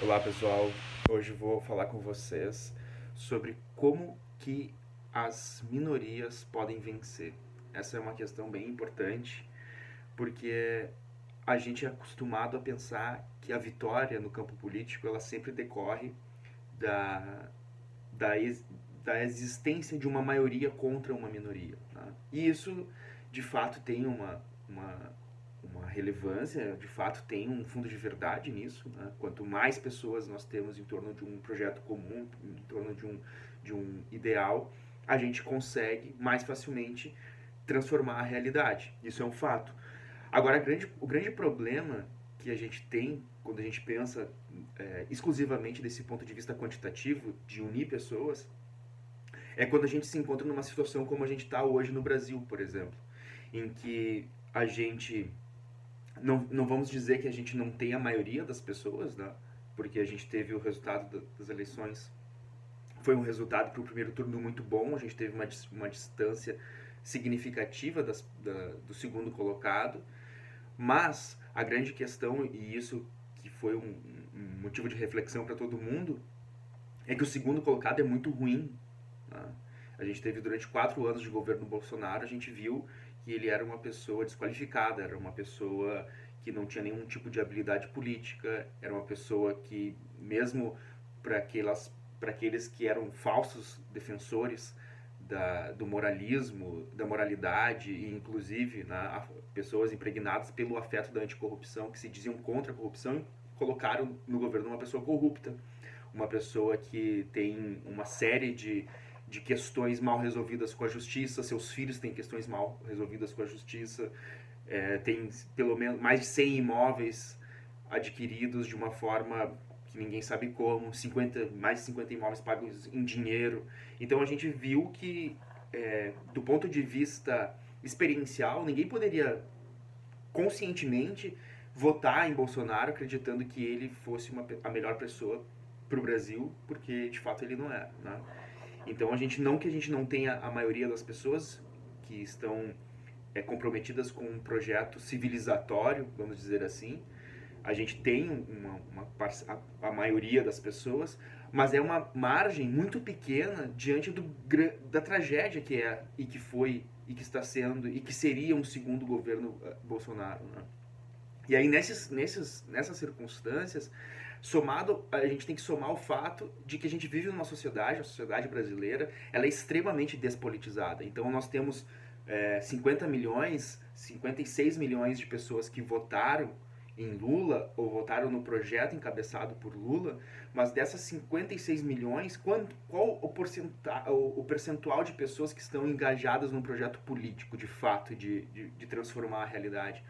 Olá pessoal, hoje vou falar com vocês sobre como que as minorias podem vencer. Essa é uma questão bem importante porque a gente é acostumado a pensar que a vitória no campo político ela sempre decorre da, da, ex, da existência de uma maioria contra uma minoria. Né? E isso de fato tem uma relevância, de fato tem um fundo de verdade nisso. Né? Quanto mais pessoas nós temos em torno de um projeto comum, em torno de um ideal, a gente consegue mais facilmente transformar a realidade. Isso é um fato. Agora, o grande problema que a gente tem quando a gente pensa exclusivamente desse ponto de vista quantitativo, de unir pessoas, é quando a gente se encontra numa situação como a gente está hoje no Brasil, por exemplo, em que a gente não vamos dizer que a gente não tem a maioria das pessoas, né? Porque a gente teve o resultado das eleições. Foi um resultado para o primeiro turno muito bom, a gente teve uma distância significativa do segundo colocado, mas a grande questão, e isso que foi um motivo de reflexão para todo mundo, é que o segundo colocado é muito ruim. Né? A gente teve durante 4 anos de governo Bolsonaro, a gente viu que ele era uma pessoa desqualificada, era uma pessoa que não tinha nenhum tipo de habilidade política, era uma pessoa que, mesmo para aqueles que eram falsos defensores do moralismo, da moralidade e inclusive né, pessoas impregnadas pelo afeto da anticorrupção que se diziam contra a corrupção colocaram no governo uma pessoa corrupta, uma pessoa que tem uma série de questões mal resolvidas com a justiça, seus filhos têm questões mal resolvidas com a justiça, tem pelo menos mais de 100 imóveis adquiridos de uma forma que ninguém sabe como, mais de 50 imóveis pagos em dinheiro. Então a gente viu que, do ponto de vista experiencial, ninguém poderia conscientemente votar em Bolsonaro acreditando que ele fosse a melhor pessoa para o Brasil, porque de fato ele não é. Né? Então que a gente não tenha a maioria das pessoas que estão comprometidas com um projeto civilizatório, vamos dizer assim. A gente tem a maioria das pessoas, mas é uma margem muito pequena diante da tragédia que é e que foi e que está sendo e que seria um segundo governo Bolsonaro. Né? E aí nessas circunstâncias, a gente tem que somar o fato de que a gente vive numa sociedade, a sociedade brasileira, ela é extremamente despolitizada. Então nós temos 50 milhões, 56 milhões de pessoas que votaram em Lula ou votaram no projeto encabeçado por Lula, mas dessas 56 milhões, qual o percentual de pessoas que estão engajadas num projeto político de fato, de transformar a realidade?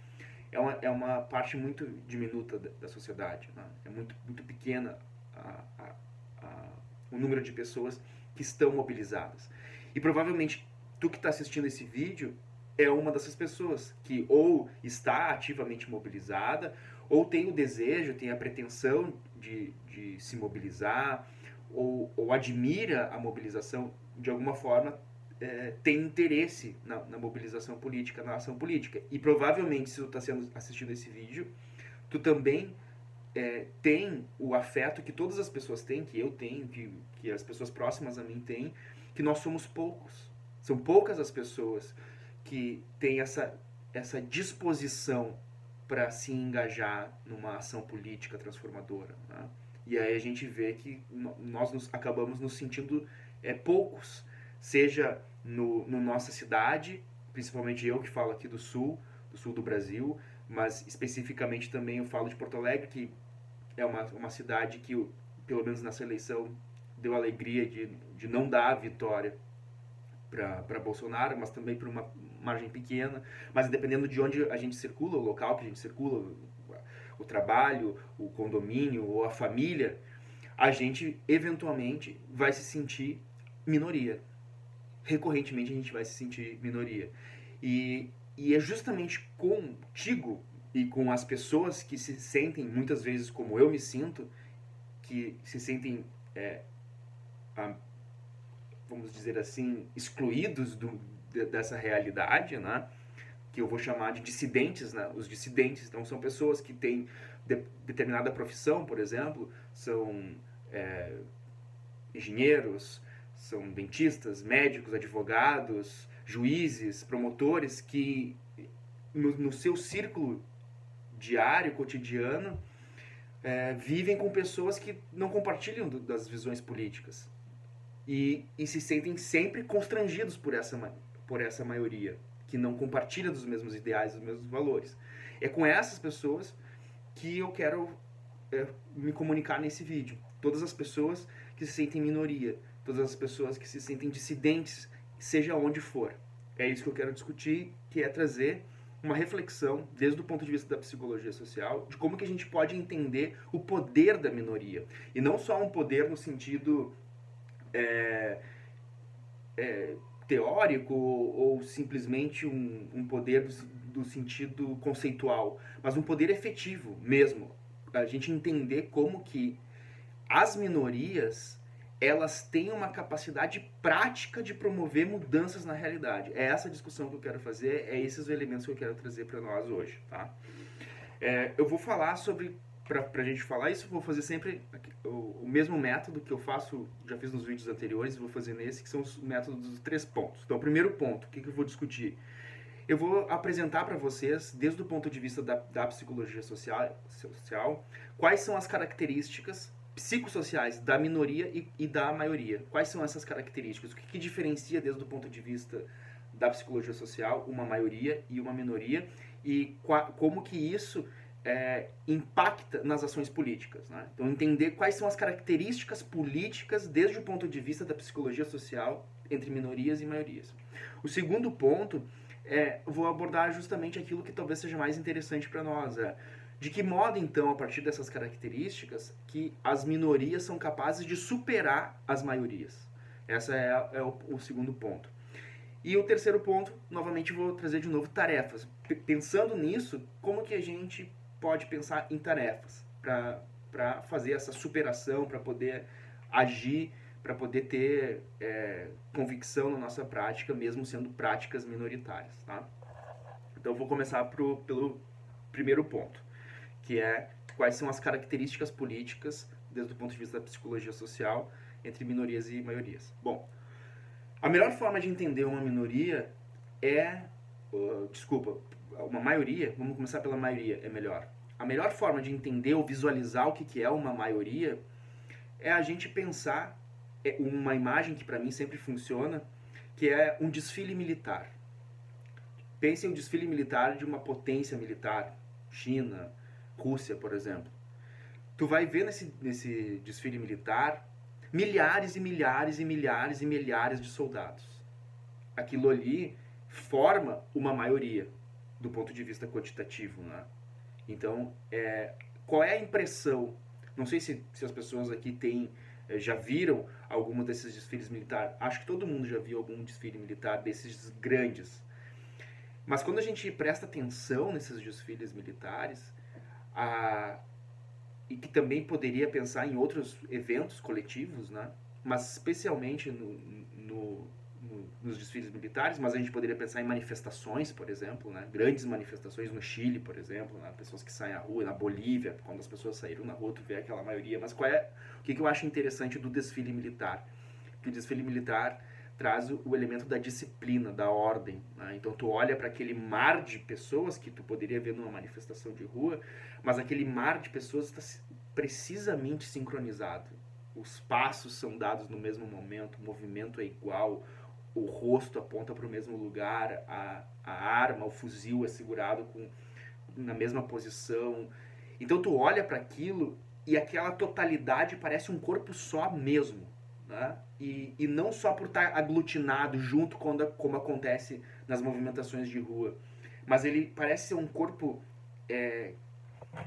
É uma parte muito diminuta da sociedade. Né? É muito pequena o número de pessoas que estão mobilizadas. E provavelmente tu que está assistindo esse vídeo é uma dessas pessoas que ou está ativamente mobilizada, ou tem o desejo, tem a pretensão de se mobilizar, ou admira a mobilização de alguma forma, tem interesse na mobilização política, na ação política. E provavelmente, se tu está assistindo esse vídeo, tu também tem o afeto que todas as pessoas têm, que eu tenho, que as pessoas próximas a mim têm, que nós somos poucos. São poucas as pessoas que têm essa disposição para se engajar numa ação política transformadora. Né? E aí a gente vê que acabamos nos sentindo poucos, seja no nossa cidade, principalmente eu que falo aqui do sul do Brasil, mas especificamente também eu falo de Porto Alegre, que é uma cidade que, pelo menos nessa eleição, deu alegria de não dar a vitória para Bolsonaro, mas também por uma margem pequena. Mas dependendo de onde a gente circula, o local que a gente circula, o trabalho, o condomínio ou a família, a gente eventualmente vai se sentir minoria. Recorrentemente a gente vai se sentir minoria. E é justamente contigo e com as pessoas que se sentem, muitas vezes como eu me sinto, que se sentem, vamos dizer assim, excluídos dessa realidade, né? Que eu vou chamar de dissidentes, né? Os dissidentes, então são pessoas que têm determinada profissão, por exemplo, são engenheiros, são dentistas, médicos, advogados, juízes, promotores, que no seu círculo diário, cotidiano, vivem com pessoas que não compartilham das visões políticas e se sentem sempre constrangidos por essa maioria que não compartilha dos mesmos ideais, dos mesmos valores. É com essas pessoas que eu quero me comunicar nesse vídeo. Todas as pessoas que se sentem minoria, todas as pessoas que se sentem dissidentes, seja onde for. É isso que eu quero discutir, que é trazer uma reflexão, desde o ponto de vista da psicologia social, de como que a gente pode entender o poder da minoria. E não só um poder no sentido teórico ou simplesmente um poder do sentido conceitual, mas um poder efetivo mesmo. A gente entender como que as minorias, elas têm uma capacidade prática de promover mudanças na realidade. É essa discussão que eu quero fazer, é esses os elementos que eu quero trazer para nós hoje, tá? Eu vou falar sobre, pra gente falar isso, vou fazer sempre o mesmo método que eu faço, já fiz nos vídeos anteriores, vou fazer nesse, que são os métodos dos 3 pontos. Então, o primeiro ponto, o que eu vou discutir? Eu vou apresentar para vocês, desde o ponto de vista da psicologia social, quais são as características psicossociais da minoria e da maioria. Quais são essas características? O que diferencia, desde o ponto de vista da psicologia social, uma maioria e uma minoria, e como que isso impacta nas ações políticas, né? Então, entender quais são as características políticas desde o ponto de vista da psicologia social entre minorias e maiorias. O segundo ponto vou abordar justamente aquilo que talvez seja mais interessante para nós. De que modo, então, a partir dessas características, que as minorias são capazes de superar as maiorias. Esse é o segundo ponto. E o terceiro ponto, novamente vou trazer de novo tarefas. Pensando nisso, como que a gente pode pensar em tarefas para fazer essa superação, para poder agir, para poder ter convicção na nossa prática, mesmo sendo práticas minoritárias, tá? Então, eu vou começar pelo primeiro ponto, que é quais são as características políticas, desde o ponto de vista da psicologia social, entre minorias e maiorias. Bom, a melhor forma de entender uma minoria uma maioria, vamos começar pela maioria, é melhor. A melhor forma de entender ou visualizar o que é uma maioria é a gente pensar uma imagem que para mim sempre funciona, que é um desfile militar. Pense em um desfile militar de uma potência militar, China, Rússia, por exemplo. Tu vai ver nesse desfile militar milhares e milhares e milhares e milhares de soldados. Aquilo ali forma uma maioria do ponto de vista quantitativo, né? Então, qual é a impressão? Não sei se as pessoas aqui já viram algum desses desfiles militares. Acho que todo mundo já viu algum desfile militar desses grandes. Mas quando a gente presta atenção nesses desfiles militares, e que também poderia pensar em outros eventos coletivos, né? Mas especialmente nos desfiles militares, mas a gente poderia pensar em manifestações, por exemplo, né? Grandes manifestações no Chile, por exemplo, né? Pessoas que saem à rua, na Bolívia, quando as pessoas saíram na rua, tu vê aquela maioria. Mas o que eu acho interessante do desfile militar? Que o desfile militar traz o elemento da disciplina, da ordem, né? Então tu olha para aquele mar de pessoas que tu poderia ver numa manifestação de rua, mas aquele mar de pessoas está precisamente sincronizado. Os passos são dados no mesmo momento, o movimento é igual, o rosto aponta para o mesmo lugar, a arma, o fuzil é segurado na mesma posição. Então tu olha para aquilo e aquela totalidade parece um corpo só mesmo, né? E não só por estar aglutinado junto como acontece nas movimentações de rua, mas ele parece ser um corpo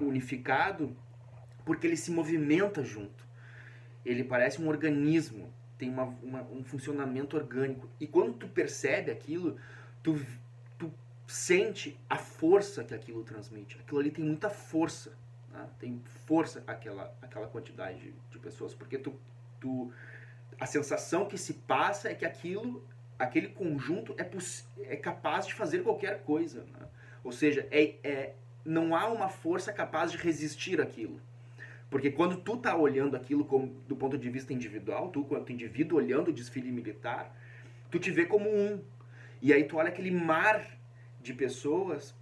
unificado porque ele se movimenta junto. Ele parece um organismo, tem um funcionamento orgânico. E quando tu percebe aquilo, tu sente a força que aquilo transmite. Aquilo ali tem muita força, né? Tem força aquela quantidade de pessoas, porque a sensação que se passa é que aquele conjunto é capaz de fazer qualquer coisa, né? Ou seja, não há uma força capaz de resistir àquilo. Porque quando tu tá olhando aquilo do ponto de vista individual, tu, quanto indivíduo, olhando o desfile militar, tu te vê como um. E aí tu olha aquele mar de pessoas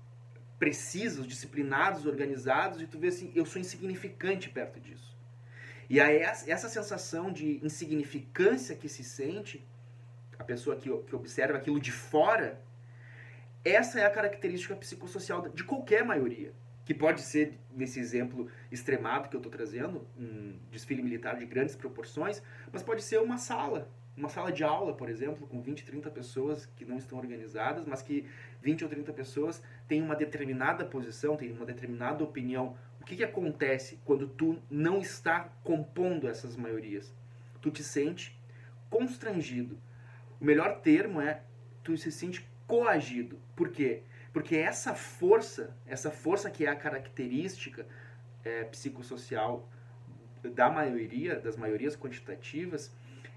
precisos, disciplinados, organizados, e tu vê assim, eu sou insignificante perto disso. E aí essa sensação de insignificância que se sente, a pessoa que observa aquilo de fora, essa é a característica psicossocial de qualquer maioria. Que pode ser, nesse exemplo extremado que eu estou trazendo, um desfile militar de grandes proporções, mas pode ser uma sala de aula, por exemplo, com 20, 30 pessoas que não estão organizadas, mas que 20 ou 30 pessoas têm uma determinada posição, têm uma determinada opinião. O que acontece quando tu não está compondo essas maiorias? Tu te sente constrangido. O melhor termo é tu se sente coagido. Por quê? Porque essa força que é a característica psicossocial da maioria, das maiorias quantitativas,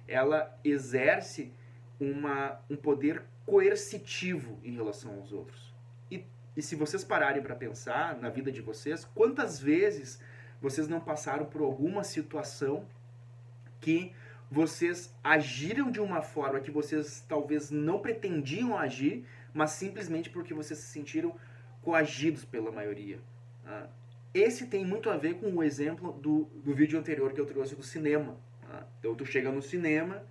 ela exerce um poder coercitivo em relação aos outros. E se vocês pararem para pensar na vida de vocês, quantas vezes vocês não passaram por alguma situação que vocês agiram de uma forma que vocês talvez não pretendiam agir, mas simplesmente porque vocês se sentiram coagidos pela maioria. Esse tem muito a ver com o exemplo do vídeo anterior que eu trouxe do cinema. Então tu chega no cinema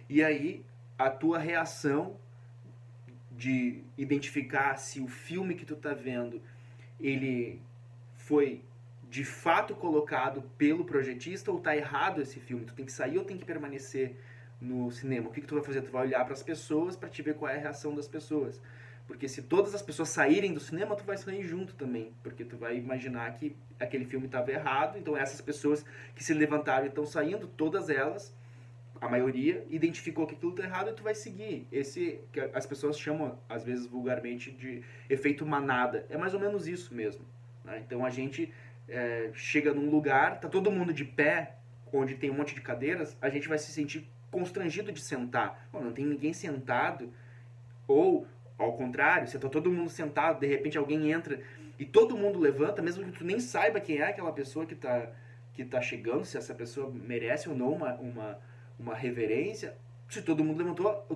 e aí a tua reação de identificar se o filme que tu tá vendo ele foi de fato colocado pelo projetista ou tá errado esse filme. Tu tem que sair ou tem que permanecer no cinema? O que tu vai fazer? Tu vai olhar para as pessoas para te ver qual é a reação das pessoas. Porque se todas as pessoas saírem do cinema, tu vai sair junto também. Porque tu vai imaginar que aquele filme estava errado. Então essas pessoas que se levantaram e estão saindo, todas elas, a maioria, identificou que aquilo está errado e tu vai seguir. Esse que as pessoas chamam, às vezes vulgarmente, de efeito manada. É mais ou menos isso mesmo. Né? Então a gente chega num lugar, tá todo mundo de pé, onde tem um monte de cadeiras, a gente vai se sentir constrangido de sentar. Não tem ninguém sentado. Ou, ao contrário, se tá todo mundo sentado, de repente alguém entra e todo mundo levanta, mesmo que tu nem saiba quem é aquela pessoa que tá chegando, se essa pessoa merece ou não uma reverência, se todo mundo levantou,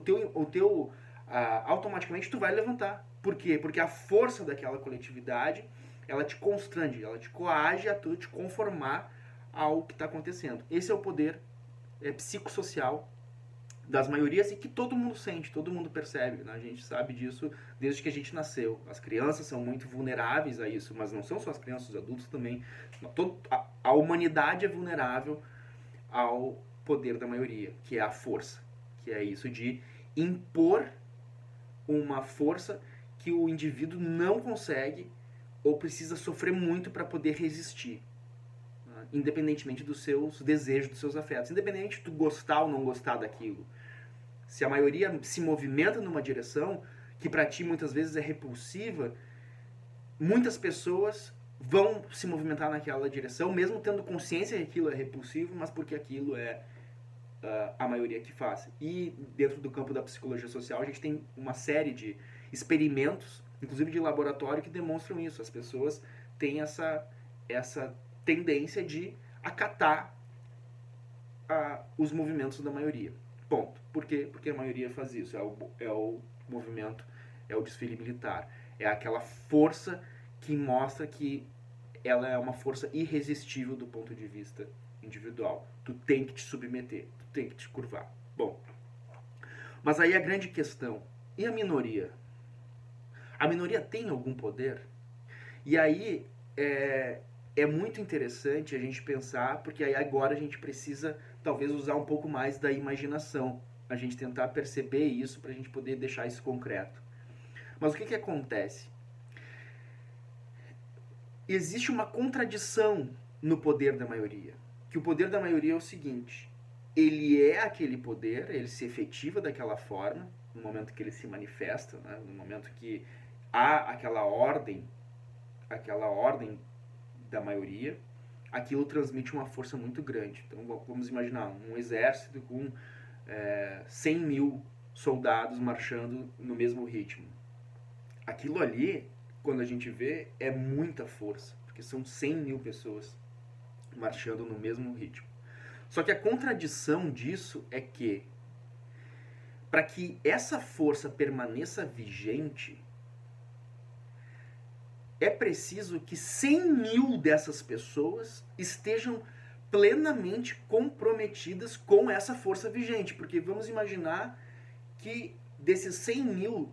automaticamente tu vai levantar. Por quê? Porque a força daquela coletividade, ela te constrange, ela te coage a tu te conformar ao que está acontecendo. Esse é o poder psicossocial das maiorias e que todo mundo sente, todo mundo percebe. Né? A gente sabe disso desde que a gente nasceu. As crianças são muito vulneráveis a isso, mas não são só as crianças, os adultos também. A humanidade é vulnerável ao poder da maioria, que é a força, que é isso de impor uma força que o indivíduo não consegue ou precisa sofrer muito para poder resistir, né? Independentemente dos seus desejos, dos seus afetos, independente de tu gostar ou não gostar daquilo. Se a maioria se movimenta numa direção que para ti muitas vezes é repulsiva, muitas pessoas vão se movimentar naquela direção, mesmo tendo consciência que aquilo é repulsivo, mas porque aquilo é a maioria que faz. E dentro do campo da psicologia social, a gente tem uma série de experimentos, inclusive de laboratório, que demonstram isso. As pessoas têm essa tendência de acatar os movimentos da maioria. Ponto. Por quê? Porque a maioria faz isso. É o movimento, é o desfile militar. É aquela força que mostra que ela é uma força irresistível do ponto de vista individual. Tu tem que te submeter, tu tem que te curvar. Bom, mas aí a grande questão, e a minoria? A minoria tem algum poder? E aí é muito interessante a gente pensar, porque aí agora a gente precisa talvez usar um pouco mais da imaginação, a gente tentar perceber isso para a gente poder deixar isso concreto. Mas o que acontece? Existe uma contradição no poder da maioria. Que o poder da maioria é o seguinte: ele é aquele poder, ele se efetiva daquela forma, no momento que ele se manifesta, né? No momento que há aquela ordem da maioria, aquilo transmite uma força muito grande. Então vamos imaginar um exército com 100 mil soldados marchando no mesmo ritmo. Aquilo ali quando a gente vê, é muita força, porque são 100 mil pessoas marchando no mesmo ritmo. Só que a contradição disso é que, para que essa força permaneça vigente, é preciso que 100 mil dessas pessoas estejam plenamente comprometidas com essa força vigente. Porque vamos imaginar que desses 100 mil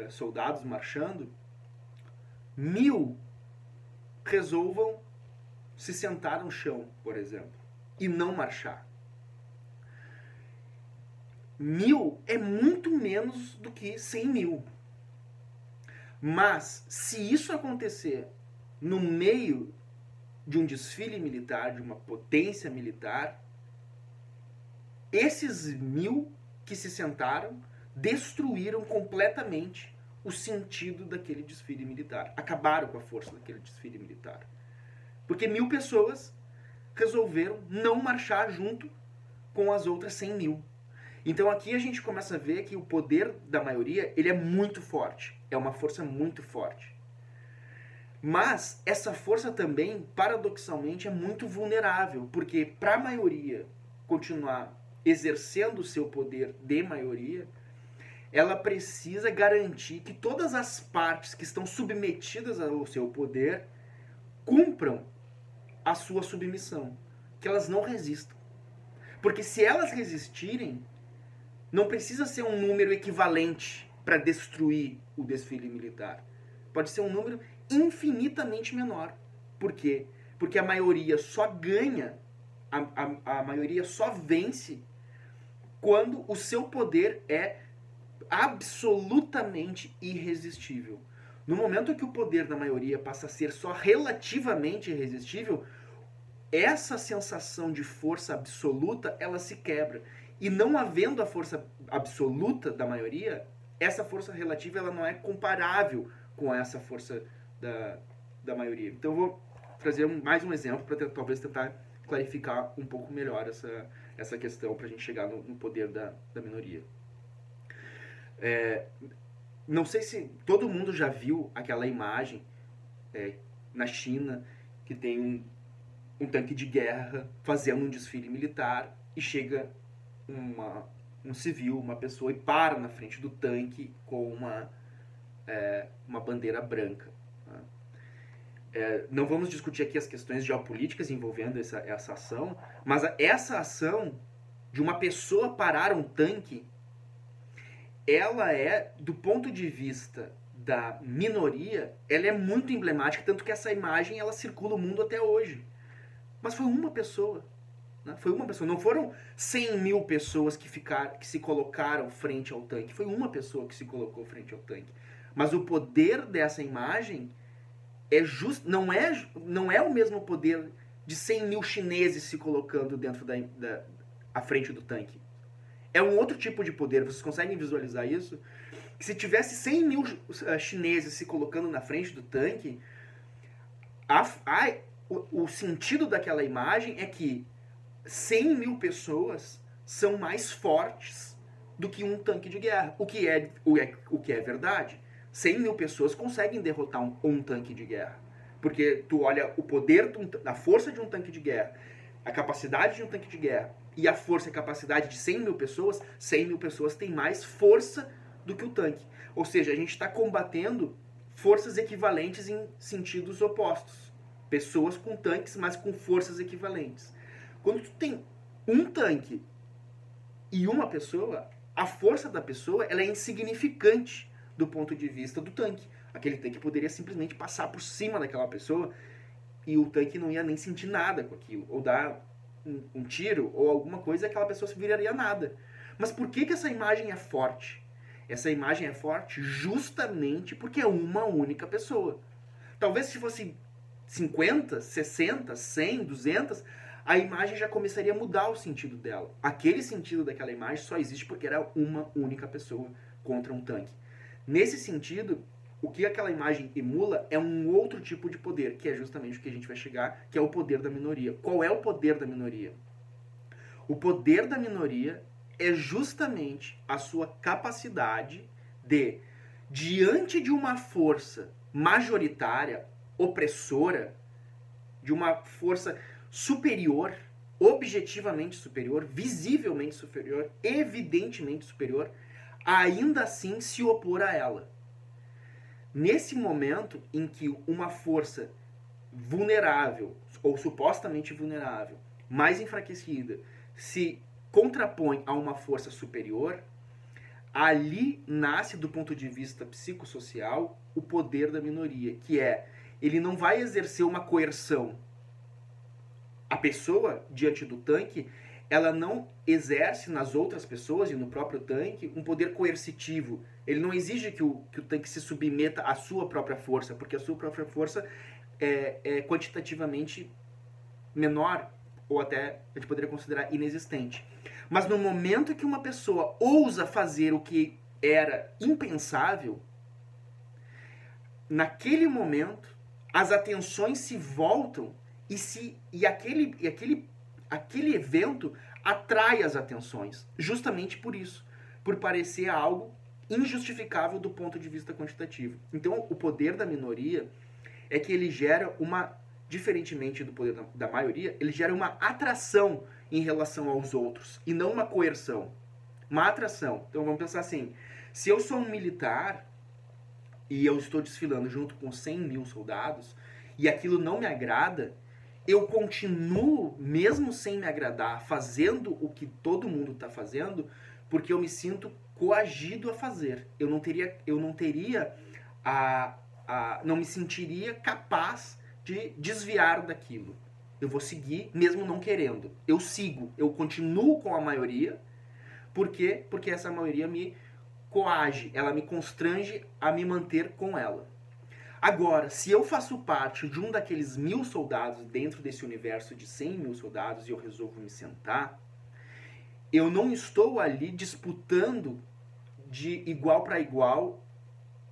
soldados marchando, 1000 resolvam se sentar no chão, por exemplo, e não marchar. 1000 é muito menos do que 100 mil. Mas, se isso acontecer no meio de um desfile militar, de uma potência militar, esses 1000 que se sentaram destruíram completamente o sentido daquele desfile militar. Acabaram com a força daquele desfile militar. Porque 1000 pessoas resolveram não marchar junto com as outras 100 mil. Então aqui a gente começa a ver que o poder da maioria, ele é muito forte. É uma força muito forte. Mas essa força também, paradoxalmente, é muito vulnerável. Porque para a maioria continuar exercendo o seu poder de maioria, ela precisa garantir que todas as partes que estão submetidas ao seu poder cumpram a sua submissão. Que elas não resistam. Porque se elas resistirem, não precisa ser um número equivalente para destruir o desfile militar. Pode ser um número infinitamente menor. Por quê? Porque a maioria só ganha, a maioria só vence quando o seu poder é absolutamente irresistível. No momento que o poder da maioria passa a ser só relativamente irresistível, essa sensação de força absoluta, ela se quebra. E não havendo a força absoluta da maioria, essa força relativa ela não é comparável com essa força da maioria. Então eu vou trazer mais um exemplo para talvez tentar clarificar um pouco melhor essa questão para a gente chegar no poder da minoria. Não sei se todo mundo já viu aquela imagem na China que tem um tanque de guerra fazendo um desfile militar e chega um civil, uma pessoa, e para na frente do tanque com uma bandeira branca. Não vamos discutir aqui as questões geopolíticas envolvendo essa ação, mas essa ação de uma pessoa parar um tanque, ela é, do ponto de vista da minoria, ela é muito emblemática, tanto que essa imagem ela circula o mundo até hoje. Mas foi uma pessoa. Foi uma pessoa. Não foram 100 mil pessoas que se colocaram frente ao tanque. Foi uma pessoa que se colocou frente ao tanque. Mas o poder dessa imagem não é o mesmo poder de 100 mil chineses se colocando dentro à frente do tanque. É um outro tipo de poder. Vocês conseguem visualizar isso? Que se tivesse 100 mil chineses se colocando na frente do tanque, o sentido daquela imagem é que 100 mil pessoas são mais fortes do que um tanque de guerra. O que é verdade. 100 mil pessoas conseguem derrotar um tanque de guerra. Porque tu olha o poder, a força de um tanque de guerra, a capacidade de um tanque de guerra e a força e a capacidade de 100 mil pessoas, 100 mil pessoas têm mais força do que o tanque. Ou seja, a gente está combatendo forças equivalentes em sentidos opostos. Pessoas com tanques, mas com forças equivalentes. Quando tu tem um tanque e uma pessoa, a força da pessoa ela é insignificante do ponto de vista do tanque. Aquele tanque poderia simplesmente passar por cima daquela pessoa e o tanque não ia nem sentir nada com aquilo. Ou dar um tiro ou alguma coisa e aquela pessoa se viraria nada. Mas por que essa imagem é forte? Essa imagem é forte justamente porque é uma única pessoa. Talvez se fosse 50, 60, 100, 200, a imagem já começaria a mudar o sentido dela. Aquele sentido daquela imagem só existe porque era uma única pessoa contra um tanque. Nesse sentido, o que aquela imagem emula é um outro tipo de poder, que é justamente o que a gente vai chegar, que é o poder da minoria. Qual é o poder da minoria? O poder da minoria é justamente a sua capacidade de, diante de uma força majoritária, opressora, de uma força superior, objetivamente superior, visivelmente superior, evidentemente superior, ainda assim se opor a ela. Nesse momento em que uma força vulnerável, ou supostamente vulnerável, mais enfraquecida, se contrapõe a uma força superior, ali nasce, do ponto de vista psicossocial, o poder da minoria, que é, ele não vai exercer uma coerção. A pessoa, diante do tanque, ela não exerce nas outras pessoas e no próprio tanque um poder coercitivo. Ele não exige que o tanque se submeta à sua própria força, porque a sua própria força é quantitativamente menor, ou até a gente poderia considerar inexistente. Mas no momento que uma pessoa ousa fazer o que era impensável, naquele momento as atenções se voltam e aquele evento atrai as atenções, justamente por isso, por parecer algo injustificável do ponto de vista quantitativo. Então, o poder da minoria é que ele gera diferentemente do poder da maioria, ele gera uma atração em relação aos outros, e não uma coerção. Uma atração. Então, vamos pensar assim, se eu sou um militar e eu estou desfilando junto com 100 mil soldados, e aquilo não me agrada, eu continuo, mesmo sem me agradar, fazendo o que todo mundo está fazendo, porque eu me sinto coagido a fazer. Eu não me sentiria capaz de desviar daquilo. Eu vou seguir, mesmo não querendo. Eu sigo, eu continuo com a maioria. Por quê? Porque essa maioria me coage, ela me constrange a me manter com ela. Agora, se eu faço parte de um daqueles 1000 soldados dentro desse universo de 100 mil soldados e eu resolvo me sentar, eu não estou ali disputando de igual para igual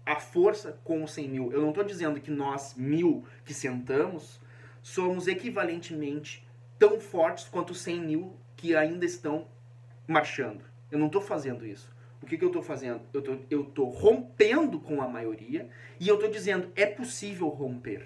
a força com os 100 mil. Eu não estou dizendo que nós 1000 que sentamos somos equivalentemente tão fortes quanto os 100 mil que ainda estão marchando. Eu não estou fazendo isso. O que eu estou fazendo? Eu estou rompendo com a maioria e eu estou dizendo, é possível romper.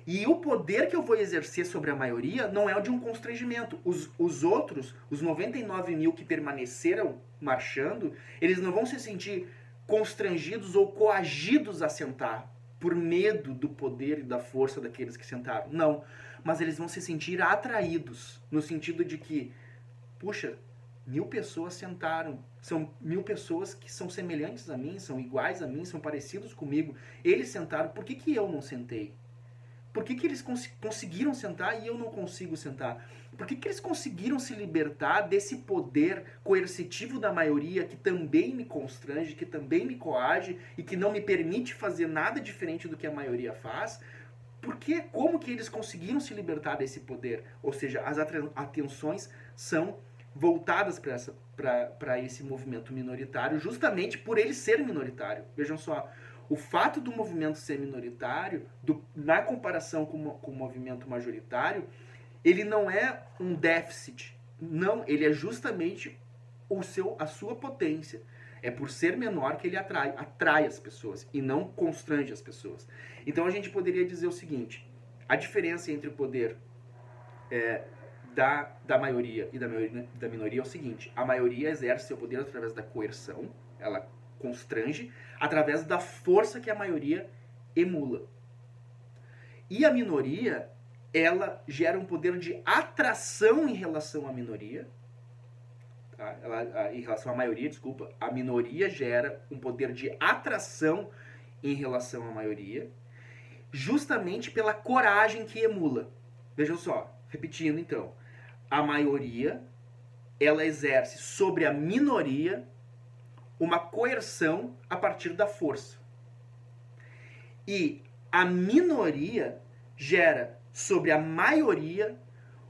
E o poder que eu vou exercer sobre a maioria não é o de um constrangimento. Os outros, os 99 mil que permaneceram marchando, eles não vão se sentir constrangidos ou coagidos a sentar por medo do poder e da força daqueles que sentaram. Não. Mas eles vão se sentir atraídos, no sentido de que, puxa, 1000 pessoas sentaram. São 1000 pessoas que são semelhantes a mim, são iguais a mim, são parecidos comigo. Eles sentaram, por que eu não sentei? Por que eles conseguiram sentar e eu não consigo sentar? Por que eles conseguiram se libertar desse poder coercitivo da maioria que também me constrange, que também me coage e que não me permite fazer nada diferente do que a maioria faz? Como que eles conseguiram se libertar desse poder? Ou seja, as atenções são voltadas para esse movimento minoritário, justamente por ele ser minoritário. Vejam só, o fato do movimento ser minoritário, na comparação com o movimento majoritário, ele não é um déficit. Não, ele é justamente a sua potência. É por ser menor que ele atrai as pessoas e não constrange as pessoas. Então a gente poderia dizer o seguinte, a diferença entre o poder da maioria e da minoria é o seguinte, a maioria exerce seu poder através da coerção, ela constrange, através da força que a maioria emula. E a minoria, ela gera um poder de atração em relação à minoria, tá? Em relação à maioria, desculpa, a minoria gera um poder de atração em relação à maioria, justamente pela coragem que emula. Vejam só, repetindo então, a maioria, ela exerce sobre a minoria uma coerção a partir da força. E a minoria gera sobre a maioria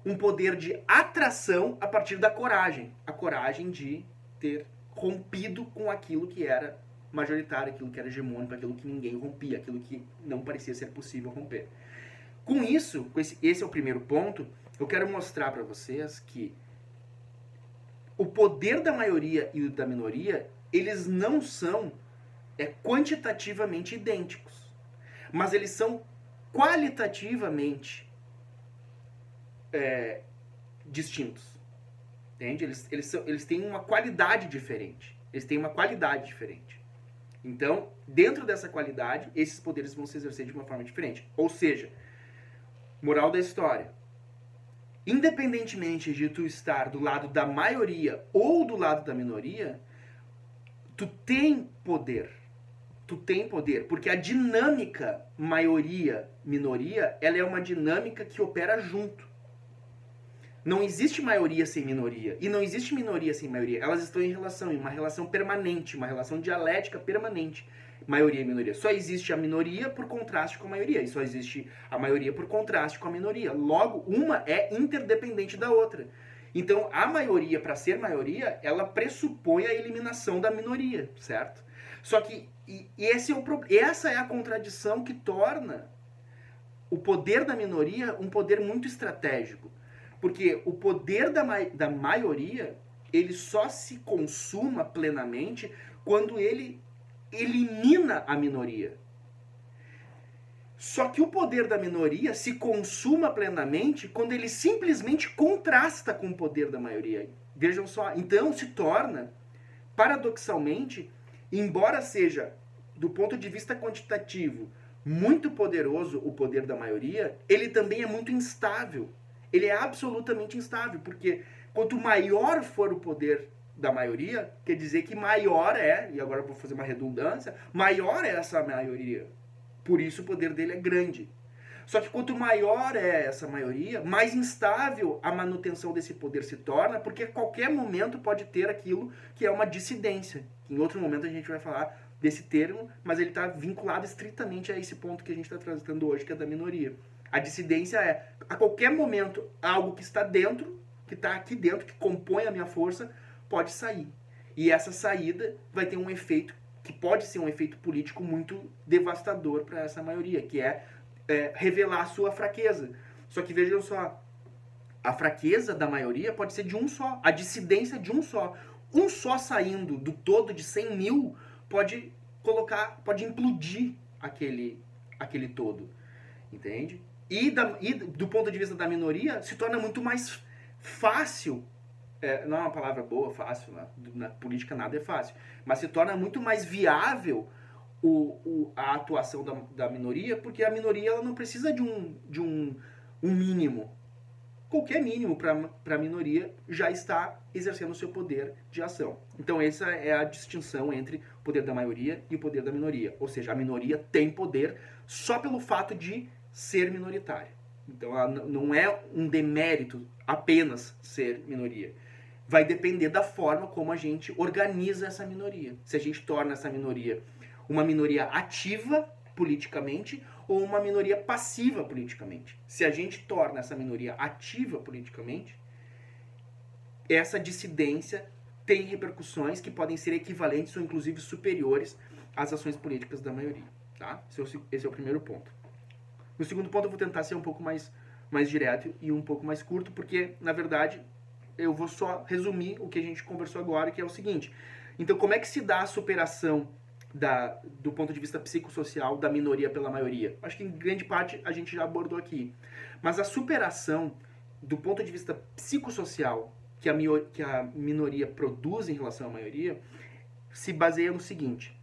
um poder de atração a partir da coragem. A coragem de ter rompido com aquilo que era majoritário, aquilo que era hegemônico, aquilo que ninguém rompia, aquilo que não parecia ser possível romper. Com isso, esse é o primeiro ponto, eu quero mostrar para vocês que o poder da maioria e o da minoria, eles não são quantitativamente idênticos. mas eles são qualitativamente distintos. Entende? Eles têm uma qualidade diferente. Eles têm uma qualidade diferente. Então, dentro dessa qualidade, esses poderes vão se exercer de uma forma diferente. Ou seja, moral da história. Independentemente de tu estar do lado da maioria ou do lado da minoria, tu tem poder. Tu tem poder. Porque a dinâmica maioria-minoria, ela é uma dinâmica que opera junto. Não existe maioria sem minoria. E não existe minoria sem maioria. Elas estão em uma relação permanente, uma relação dialética permanente. Maioria e minoria. Só existe a minoria por contraste com a maioria. E só existe a maioria por contraste com a minoria. Logo, uma é interdependente da outra. Então, a maioria, para ser maioria, ela pressupõe a eliminação da minoria, certo? Só que essa é a contradição que torna o poder da minoria um poder muito estratégico. Porque o poder da maioria, ele só se consuma plenamente quando ele elimina a minoria. Só que o poder da minoria se consuma plenamente quando ele simplesmente contrasta com o poder da maioria. Vejam só, então se torna, paradoxalmente, embora seja, do ponto de vista quantitativo, muito poderoso o poder da maioria, ele também é muito instável. Ele é absolutamente instável, porque quanto maior for o poder da maioria, quer dizer que maior é, e agora eu vou fazer uma redundância, maior é essa maioria. Por isso o poder dele é grande. Só que quanto maior é essa maioria, mais instável a manutenção desse poder se torna, porque a qualquer momento pode ter aquilo que é uma dissidência. Em outro momento a gente vai falar desse termo, mas ele está vinculado estritamente a esse ponto que a gente está tratando hoje, que é da minoria. A dissidência é, a qualquer momento, algo que está dentro, que está aqui dentro, que compõe a minha força, pode sair. E essa saída vai ter um efeito, que pode ser um efeito político muito devastador para essa maioria, que é revelar a sua fraqueza. Só que vejam só, a fraqueza da maioria pode ser de um só, a dissidência de um só. Um só saindo do todo de 100 mil pode implodir aquele todo. Entende? E do ponto de vista da minoria, se torna muito mais fácil, não é uma palavra boa, fácil, na política nada é fácil, mas se torna muito mais viável a atuação da minoria, porque a minoria ela não precisa de um mínimo. Qualquer mínimo para a minoria já está exercendo o seu poder de ação. Então essa é a distinção entre o poder da maioria e o poder da minoria. Ou seja, a minoria tem poder só pelo fato de ser minoritária. Então ela não é um demérito apenas ser minoria. Vai depender da forma como a gente organiza essa minoria. Se a gente torna essa minoria uma minoria ativa politicamente ou uma minoria passiva politicamente. Se a gente torna essa minoria ativa politicamente, essa dissidência tem repercussões que podem ser equivalentes ou inclusive superiores às ações políticas da maioria. Tá? Esse é o primeiro ponto. No segundo ponto eu vou tentar ser um pouco mais direto e um pouco mais curto, porque, na verdade, eu vou só resumir o que a gente conversou agora, que é o seguinte. Então, como é que se dá a superação do ponto de vista psicossocial da minoria pela maioria? Acho que em grande parte a gente já abordou aqui. Mas a superação do ponto de vista psicossocial que a minoria produz em relação à maioria se baseia no seguinte.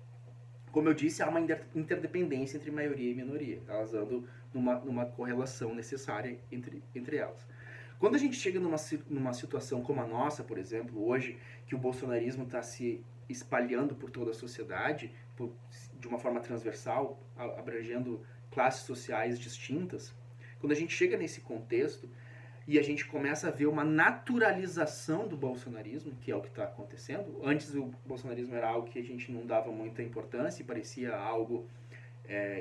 Como eu disse, há uma interdependência entre maioria e minoria. Elas andam numa correlação necessária entre elas. Quando a gente chega numa situação como a nossa, por exemplo, hoje, que o bolsonarismo está se espalhando por toda a sociedade, de uma forma transversal, abrangendo classes sociais distintas, quando a gente chega nesse contexto e a gente começa a ver uma naturalização do bolsonarismo, que é o que está acontecendo. Antes o bolsonarismo era algo que a gente não dava muita importância e parecia algo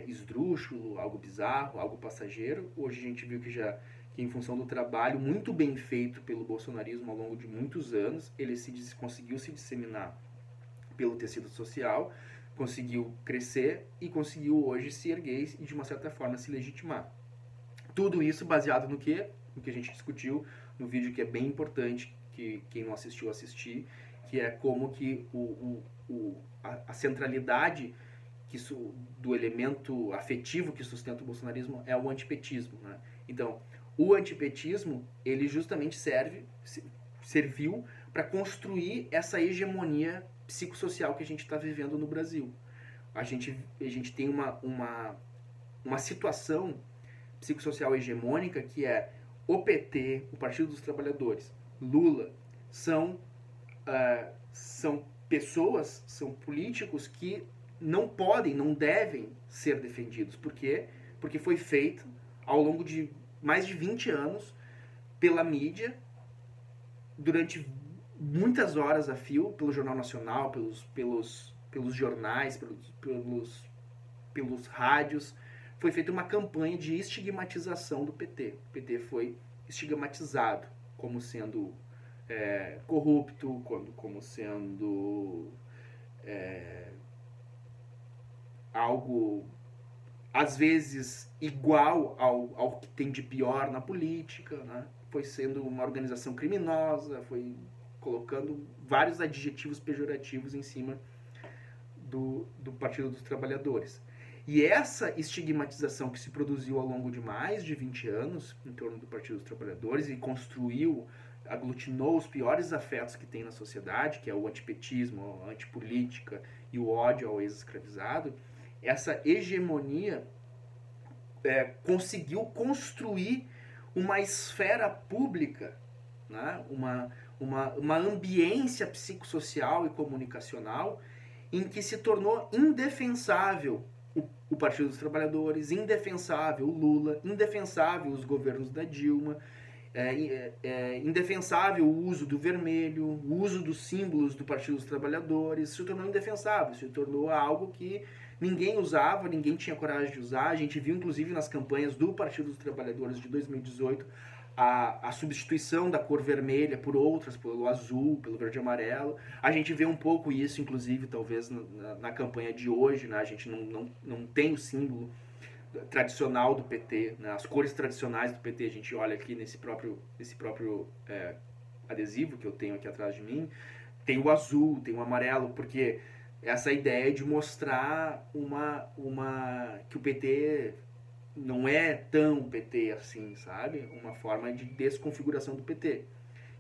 esdrúxulo, algo bizarro, algo passageiro. Hoje a gente viu que em função do trabalho muito bem feito pelo bolsonarismo ao longo de muitos anos, ele conseguiu se disseminar pelo tecido social, conseguiu crescer e conseguiu hoje se erguer e de uma certa forma se legitimar. Tudo isso baseado no que a gente discutiu no vídeo, que é bem importante, que quem não assistiu, assistir, que é como que a centralidade do elemento afetivo que sustenta o bolsonarismo é o antipetismo, né? Então, o antipetismo, ele justamente serviu para construir essa hegemonia psicossocial que a gente está vivendo no Brasil. A gente tem uma situação psicossocial hegemônica que é o PT, o Partido dos Trabalhadores, Lula, são pessoas, são políticos que não podem, não devem ser defendidos. Por quê? Porque foi feito ao longo de mais de 20 anos pela mídia, durante muitas horas a fio, pelo Jornal Nacional, pelos jornais, pelos rádios. Foi feita uma campanha de estigmatização do PT. O PT foi estigmatizado como sendo corrupto, como sendo algo, às vezes, igual ao que tem de pior na política, né? Foi sendo uma organização criminosa, foi colocando vários adjetivos pejorativos em cima do Partido dos Trabalhadores. E essa estigmatização que se produziu ao longo de mais de 20 anos em torno do Partido dos Trabalhadores e aglutinou os piores afetos que tem na sociedade, que é o antipetismo, a antipolítica e o ódio ao ex-escravizado, essa hegemonia conseguiu construir uma esfera pública, né? uma ambiência psicossocial e comunicacional em que se tornou indefensável o Partido dos Trabalhadores, indefensável o Lula, indefensável os governos da Dilma, indefensável o uso do vermelho, o uso dos símbolos do Partido dos Trabalhadores, se tornou indefensável, se tornou algo que ninguém usava, ninguém tinha coragem de usar. A gente viu, inclusive, nas campanhas do Partido dos Trabalhadores de 2018, a substituição da cor vermelha por outras, pelo azul, pelo verde e amarelo. A gente vê um pouco isso, inclusive, talvez na campanha de hoje, né? A gente não tem o símbolo tradicional do PT, né? As cores tradicionais do PT, a gente olha aqui nesse próprio adesivo que eu tenho aqui atrás de mim, tem o azul, tem o amarelo, porque essa ideia de mostrar que o PT não é tão PT assim, sabe? Uma forma de desconfiguração do PT.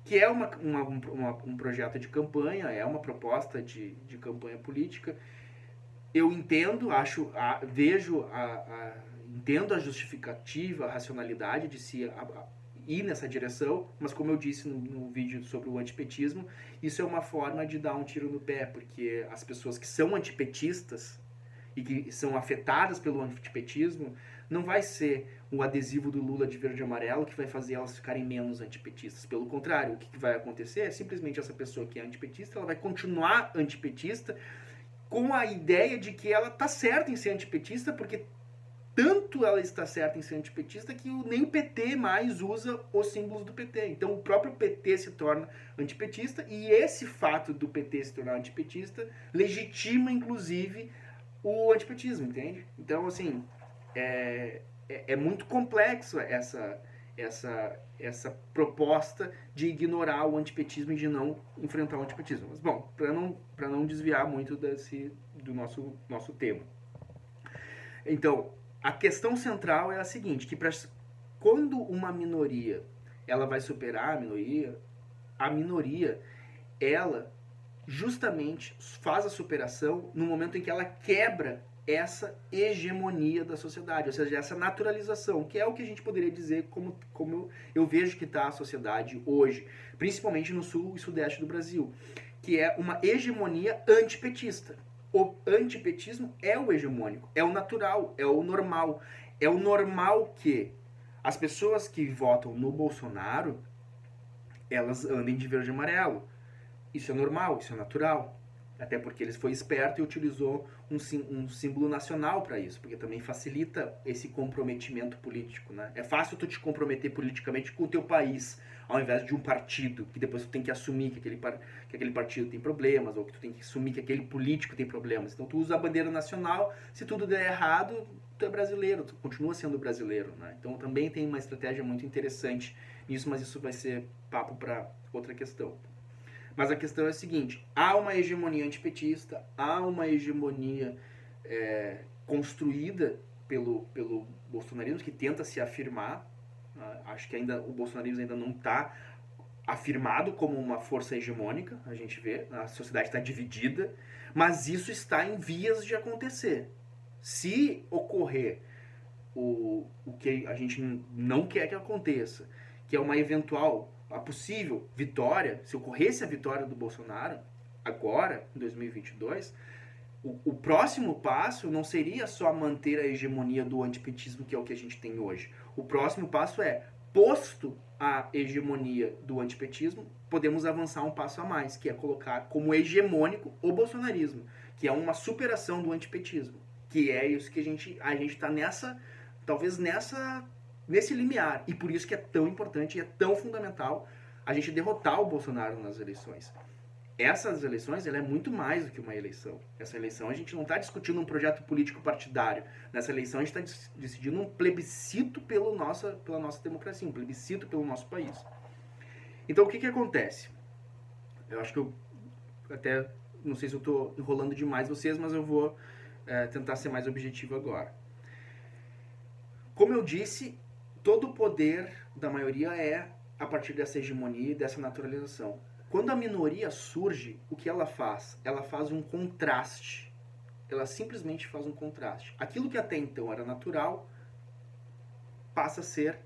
Que é um projeto de campanha, é uma proposta de campanha política. Eu entendo, entendo a justificativa, a racionalidade de se ir nessa direção, mas como eu disse no vídeo sobre o antipetismo, isso é uma forma de dar um tiro no pé, porque as pessoas que são antipetistas e que são afetadas pelo antipetismo, não vai ser o adesivo do Lula de verde e amarelo que vai fazer elas ficarem menos antipetistas. Pelo contrário, o que vai acontecer é simplesmente essa pessoa que é antipetista, ela vai continuar antipetista com a ideia de que ela está certa em ser antipetista, porque tanto ela está certa em ser antipetista que nem o PT mais usa os símbolos do PT. Então o próprio PT se torna antipetista, e esse fato do PT se tornar antipetista legitima, inclusive, o antipetismo, entende? Então, assim, é muito complexo essa proposta de ignorar o antipetismo e de não enfrentar o antipetismo. Mas, bom, para não desviar muito do nosso tema. Então, a questão central é a seguinte, que quando uma minoria ela vai superar a minoria, ela justamente faz a superação no momento em que ela quebra essa hegemonia da sociedade, ou seja, essa naturalização, que é o que a gente poderia dizer como eu vejo que está a sociedade hoje, principalmente no sul e sudeste do Brasil, que é uma hegemonia antipetista. O antipetismo é o hegemônico, é o natural, é o normal. É o normal que as pessoas que votam no Bolsonaro, elas andem de verde e amarelo. Isso é normal, isso é natural. Até porque ele foi esperto e utilizou um símbolo nacional para isso, porque também facilita esse comprometimento político, né? É fácil tu te comprometer politicamente com o teu país, ao invés de um partido, que depois tu tem que assumir que aquele partido tem problemas, ou que tu tem que assumir que aquele político tem problemas. Então tu usa a bandeira nacional, se tudo der errado, tu é brasileiro, tu continua sendo brasileiro, né? Então também tem uma estratégia muito interessante nisso, mas isso vai ser papo para outra questão. Mas a questão é a seguinte, há uma hegemonia antipetista, há uma hegemonia construída pelo bolsonarismo, que tenta se afirmar. Acho que ainda o bolsonarismo ainda não está afirmado como uma força hegemônica, a gente vê, a sociedade está dividida, mas isso está em vias de acontecer. Se ocorrer o que a gente não quer que aconteça, que é uma eventual, a possível vitória, se ocorresse a vitória do Bolsonaro, agora, em 2022, o próximo passo não seria só manter a hegemonia do antipetismo, que é o que a gente tem hoje. O próximo passo é, posto a hegemonia do antipetismo, podemos avançar um passo a mais, que é colocar como hegemônico o bolsonarismo, que é uma superação do antipetismo, que é isso que a gente está nessa, talvez nesse limiar, e por isso que é tão importante e é tão fundamental a gente derrotar o Bolsonaro nas eleições. Essas eleições, ela é muito mais do que uma eleição. Essa eleição a gente não está discutindo um projeto político partidário. Nessa eleição a gente está decidindo um plebiscito pela nossa democracia, um plebiscito pelo nosso país. Então o que acontece? Eu acho que eu até, não sei se eu estou enrolando demais vocês, mas eu vou tentar ser mais objetivo agora. Como eu disse, todo o poder da maioria é a partir dessa hegemonia e dessa naturalização. Quando a minoria surge, o que ela faz? Ela faz um contraste. Ela simplesmente faz um contraste. Aquilo que até então era natural passa a ser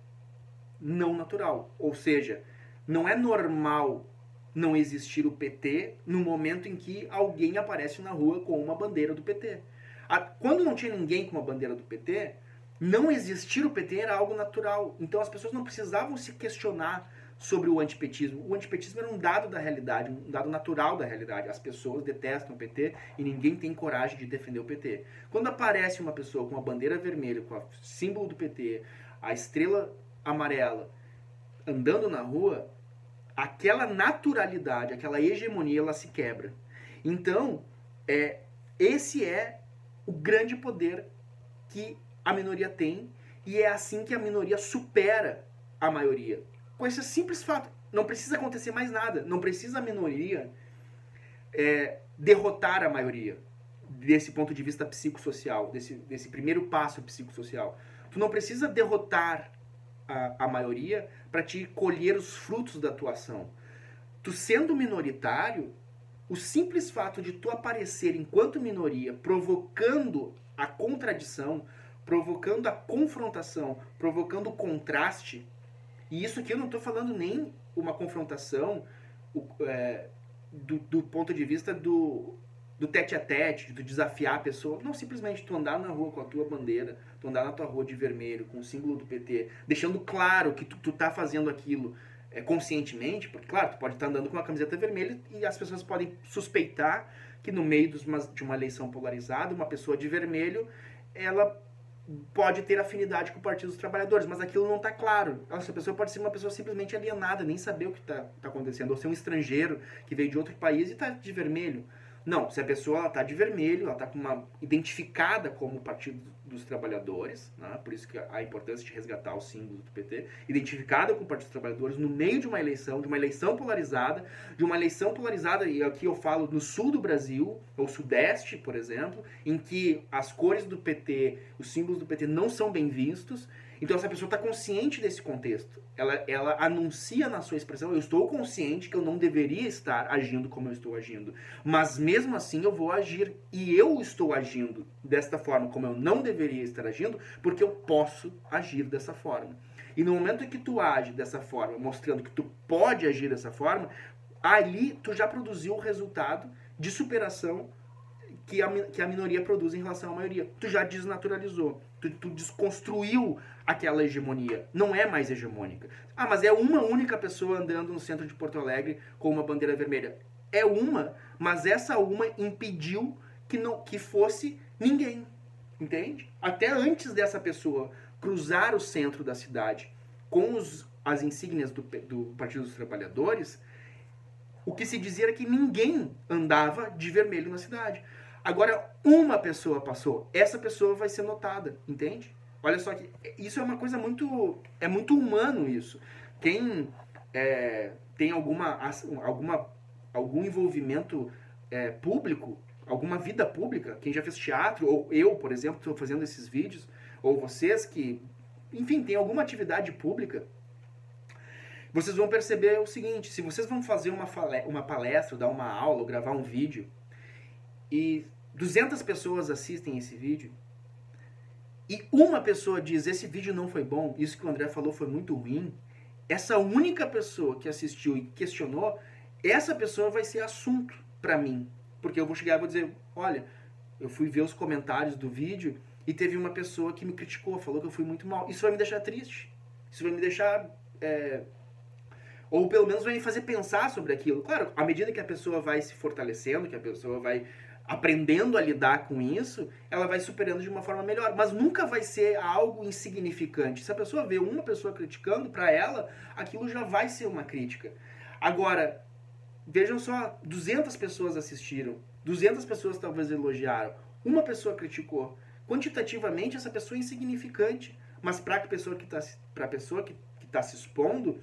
não natural. Ou seja, não é normal não existir o PT no momento em que alguém aparece na rua com uma bandeira do PT. Quando não tinha ninguém com uma bandeira do PT, não existir o PT era algo natural. Então as pessoas não precisavam se questionar sobre o antipetismo. O antipetismo era um dado da realidade, um dado natural da realidade. As pessoas detestam o PT e ninguém tem coragem de defender o PT. Quando aparece uma pessoa com uma bandeira vermelha, com o símbolo do PT, a estrela amarela, andando na rua, aquela naturalidade, aquela hegemonia, ela se quebra. Então, esse é o grande poder que a minoria tem, e é assim que a minoria supera a maioria. Com esse simples fato. Não precisa acontecer mais nada. Não precisa a minoria derrotar a maioria. Desse ponto de vista psicossocial. Desse primeiro passo psicossocial. Tu não precisa derrotar a maioria para te colher os frutos da tua ação. Tu sendo minoritário, o simples fato de tu aparecer enquanto minoria, provocando a contradição, provocando a confrontação, provocando o contraste. E isso aqui eu não estou falando nem uma confrontação do ponto de vista do tete a tete, de desafiar a pessoa. Não, simplesmente tu andar na rua com a tua bandeira, tu andar na tua rua de vermelho, com o símbolo do PT, deixando claro que tu tá fazendo aquilo conscientemente, porque, claro, tu pode estar andando com uma camiseta vermelha e as pessoas podem suspeitar que no meio de uma eleição polarizada, uma pessoa de vermelho, ela pode ter afinidade com o Partido dos Trabalhadores, mas aquilo não está claro. Essa pessoa pode ser uma pessoa simplesmente alienada, nem saber o que está acontecendo, ou ser um estrangeiro que veio de outro país e está de vermelho. Não, se a pessoa está de vermelho, ela está identificada como Partido dos Trabalhadores, né? Por isso que a importância de resgatar o símbolo do PT, identificada com o Partido dos Trabalhadores no meio de uma eleição polarizada, e aqui eu falo no sul do Brasil, ou sudeste, por exemplo, em que as cores do PT, os símbolos do PT não são bem vistos. Então essa pessoa está consciente desse contexto. Ela anuncia na sua expressão: eu estou consciente que eu não deveria estar agindo como eu estou agindo, mas mesmo assim eu vou agir, e eu estou agindo desta forma como eu não deveria estar agindo, porque eu posso agir dessa forma. E no momento em que tu age dessa forma, mostrando que tu pode agir dessa forma, ali tu já produziu o resultado de superação que a minoria produz em relação à maioria. Tu já desnaturalizou. Tu desconstruiu aquela hegemonia. Não é mais hegemônica. Ah, mas é uma única pessoa andando no centro de Porto Alegre com uma bandeira vermelha. É uma, mas essa uma impediu que fosse ninguém. Entende? Até antes dessa pessoa cruzar o centro da cidade com as insígnias do Partido dos Trabalhadores, o que se dizia era que ninguém andava de vermelho na cidade. Agora, uma pessoa passou, essa pessoa vai ser notada, entende? Olha só que isso é uma coisa muito... É muito humano isso. Quem tem algum envolvimento público alguma vida pública, quem já fez teatro, ou eu, por exemplo, estou fazendo esses vídeos, ou vocês que, enfim, tem alguma atividade pública, vocês vão perceber o seguinte: se vocês vão fazer uma palestra, dar uma aula, ou gravar um vídeo, e 200 pessoas assistem esse vídeo, e uma pessoa diz, esse vídeo não foi bom, isso que o André falou foi muito ruim, essa única pessoa que assistiu e questionou, essa pessoa vai ser assunto para mim. Porque eu vou chegar e vou dizer, olha, eu fui ver os comentários do vídeo e teve uma pessoa que me criticou, falou que eu fui muito mal. Isso vai me deixar triste. Isso vai me deixar... ou pelo menos vai me fazer pensar sobre aquilo. Claro, à medida que a pessoa vai se fortalecendo, que a pessoa vai aprendendo a lidar com isso, ela vai superando de uma forma melhor. Mas nunca vai ser algo insignificante. Se a pessoa vê uma pessoa criticando, para ela, aquilo já vai ser uma crítica. Agora, vejam só, 200 pessoas assistiram, 200 pessoas talvez elogiaram, uma pessoa criticou. Quantitativamente, essa pessoa é insignificante. Mas para a pessoa que está se expondo,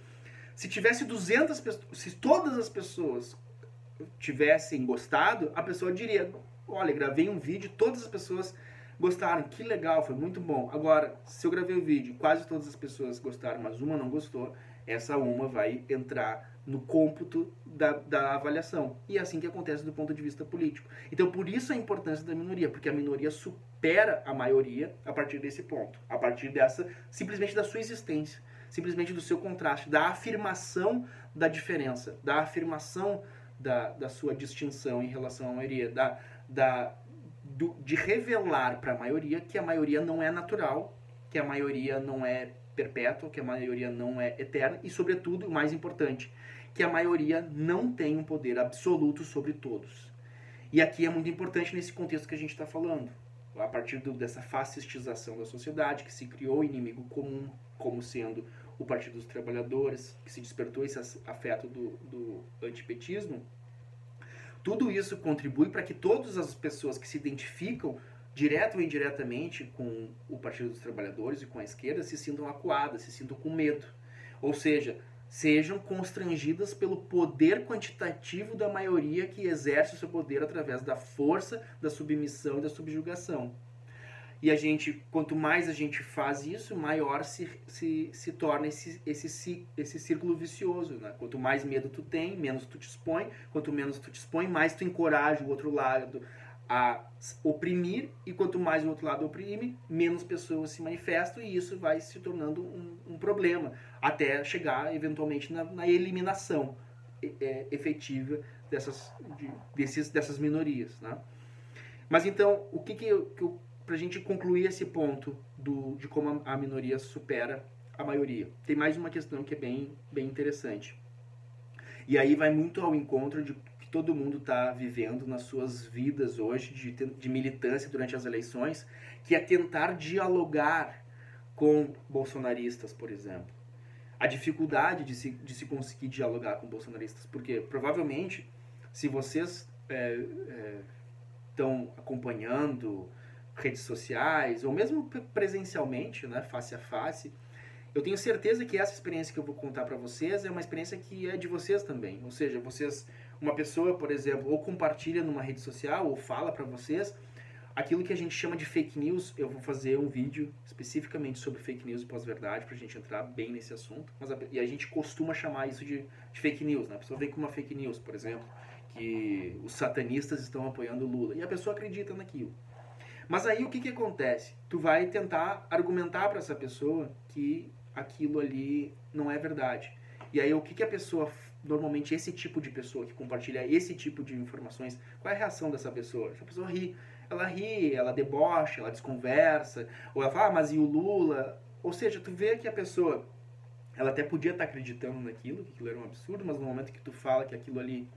se tivesse 200 pessoas, se todas as pessoas tivessem gostado, a pessoa diria, olha, gravei um vídeo, todas as pessoas gostaram, que legal, foi muito bom. Agora, se eu gravei o vídeo, quase todas as pessoas gostaram, mas uma não gostou, essa uma vai entrar no cômputo da avaliação. E é assim que acontece do ponto de vista político. Então, por isso a importância da minoria, porque a minoria supera a maioria a partir desse ponto, a partir dessa, simplesmente da sua existência, simplesmente do seu contraste, da afirmação da diferença, da afirmação da sua distinção em relação à maioria, de revelar para a maioria que a maioria não é natural, que a maioria não é perpétua, que a maioria não é eterna e, sobretudo, o mais importante, que a maioria não tem um poder absoluto sobre todos. E aqui é muito importante nesse contexto que a gente está falando, a partir dessa fascistização da sociedade, que se criou o inimigo comum como sendo o Partido dos Trabalhadores, que se despertou esse afeto do antipetismo. Tudo isso contribui para que todas as pessoas que se identificam direto ou indiretamente com o Partido dos Trabalhadores e com a esquerda se sintam acuadas, se sintam com medo. Ou seja, sejam constrangidas pelo poder quantitativo da maioria que exerce o seu poder através da força, da submissão e da subjugação. E a gente, quanto mais a gente faz isso, maior se torna esse círculo vicioso, né? Quanto mais medo tu tem, menos tu te expõe. Quanto menos tu te expõe, mais tu encoraja o outro lado a oprimir. E quanto mais o outro lado oprime, menos pessoas se manifestam. E isso vai se tornando um problema, até chegar eventualmente na eliminação efetiva dessas minorias, né? Mas então, o que eu para a gente concluir esse ponto de como a minoria supera a maioria. Tem mais uma questão que é bem interessante. E aí vai muito ao encontro de que todo mundo está vivendo nas suas vidas hoje, de militância durante as eleições, que é tentar dialogar com bolsonaristas, por exemplo. A dificuldade de se conseguir dialogar com bolsonaristas, porque provavelmente, se vocês estão acompanhando redes sociais, ou mesmo presencialmente, né, face a face, eu tenho certeza que essa experiência que eu vou contar para vocês é uma experiência que é de vocês também. Ou seja, uma pessoa, por exemplo, ou compartilha numa rede social, ou fala para vocês aquilo que a gente chama de fake news. Eu vou fazer um vídeo especificamente sobre fake news e pós-verdade, pra gente entrar bem nesse assunto. E a gente costuma chamar isso de fake news, né? A pessoa vem com uma fake news, por exemplo, que os satanistas estão apoiando o Lula, e a pessoa acredita naquilo. Mas aí o que acontece? Tu vai tentar argumentar para essa pessoa que aquilo ali não é verdade. E aí o que a pessoa, normalmente esse tipo de pessoa que compartilha esse tipo de informações, qual é a reação dessa pessoa? Essa pessoa ri. Ela ri, ela debocha, ela desconversa, ou ela fala, mas e o Lula? Ou seja, tu vê que a pessoa, ela até podia estar acreditando naquilo, que aquilo era um absurdo, mas no momento que tu fala que aquilo ali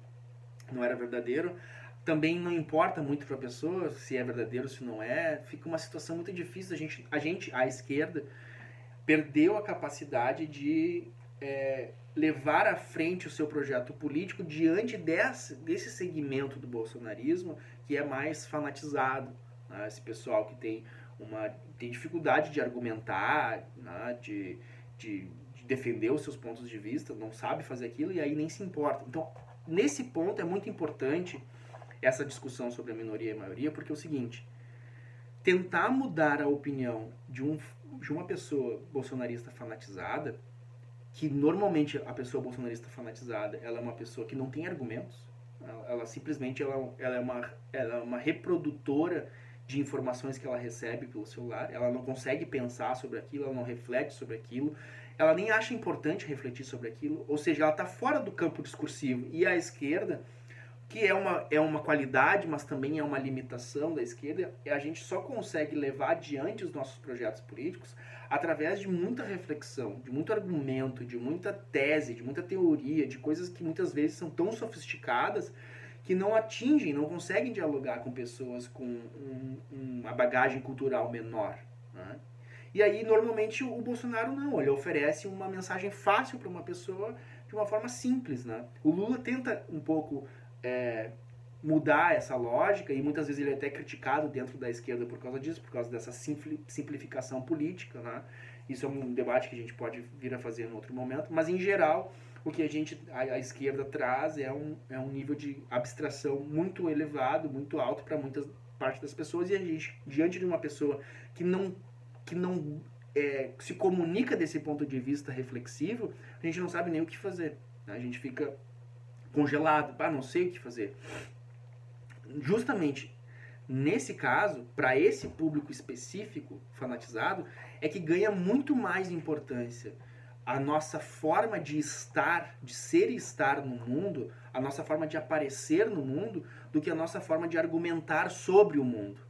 não era verdadeiro, também não importa muito para a pessoa se é verdadeiro ou se não é. Fica uma situação muito difícil. A esquerda, perdeu a capacidade de levar à frente o seu projeto político diante desse segmento do bolsonarismo que é mais fanatizado, né? Esse pessoal que tem dificuldade de argumentar, né? de defender os seus pontos de vista, não sabe fazer aquilo e aí nem se importa. Então, nesse ponto é muito importante essa discussão sobre a minoria e a maioria, porque é o seguinte, tentar mudar a opinião de uma pessoa bolsonarista fanatizada, que normalmente a pessoa bolsonarista fanatizada, ela é uma pessoa que não tem argumentos, ela simplesmente ela é uma reprodutora de informações que ela recebe pelo celular, ela não consegue pensar sobre aquilo, ela não reflete sobre aquilo, ela nem acha importante refletir sobre aquilo, ou seja, ela está fora do campo discursivo. E a esquerda, que é uma qualidade, mas também é uma limitação da esquerda, a gente só consegue levar adiante os nossos projetos políticos através de muita reflexão, de muito argumento, de muita tese, de muita teoria, de coisas que muitas vezes são tão sofisticadas que não atingem, não conseguem dialogar com pessoas com uma bagagem cultural menor, né? E aí, normalmente, o Bolsonaro não, ele oferece uma mensagem fácil para uma pessoa de uma forma simples, né? O Lula tenta um pouco mudar essa lógica, e muitas vezes ele é até criticado dentro da esquerda por causa disso, por causa dessa simplificação política, né? Isso é um debate que a gente pode vir a fazer em outro momento, mas em geral o que a esquerda traz é um nível de abstração muito elevado, muito alto para muitas partes das pessoas, e a gente, diante de uma pessoa que não se comunica desse ponto de vista reflexivo, a gente não sabe nem o que fazer, né? A gente fica congelado, não sei o que fazer. Justamente nesse caso, para esse público específico fanatizado, é que ganha muito mais importância a nossa forma de estar, de ser e estar no mundo, a nossa forma de aparecer no mundo, do que a nossa forma de argumentar sobre o mundo.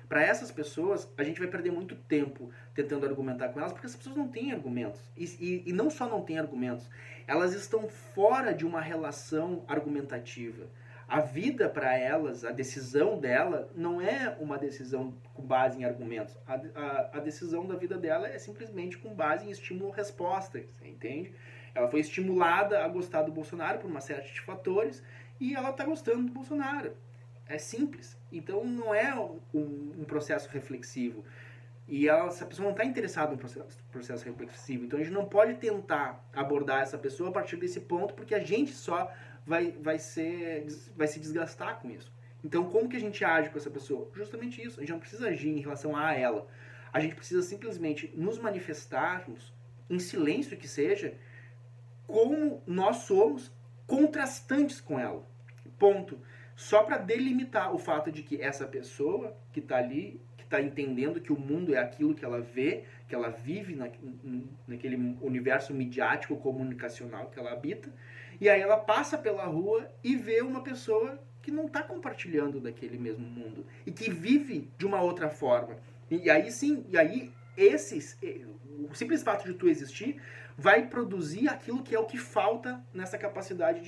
Para essas pessoas, a gente vai perder muito tempo tentando argumentar com elas, porque as pessoas não têm argumentos. E não só não têm argumentos, elas estão fora de uma relação argumentativa. A vida para elas, a decisão dela, não é uma decisão com base em argumentos. A decisão da vida dela é simplesmente com base em estímulo-resposta, você entende? Ela foi estimulada a gostar do Bolsonaro por uma série de fatores e ela está gostando do Bolsonaro. É simples. Então não é um processo reflexivo. E essa pessoa não está interessada no processo reflexivo. Então a gente não pode tentar abordar essa pessoa a partir desse ponto, porque a gente só vai se desgastar com isso. Então como que a gente age com essa pessoa? Justamente isso. A gente não precisa agir em relação a ela. A gente precisa simplesmente nos manifestarmos, em silêncio que seja, como nós somos contrastantes com ela. Ponto. Só para delimitar o fato de que essa pessoa que está ali, que está entendendo que o mundo é aquilo que ela vê, que ela vive naquele universo midiático comunicacional que ela habita, e aí ela passa pela rua e vê uma pessoa que não está compartilhando daquele mesmo mundo e que vive de uma outra forma. E aí sim, o simples fato de tu existir vai produzir aquilo que é o que falta nessa capacidade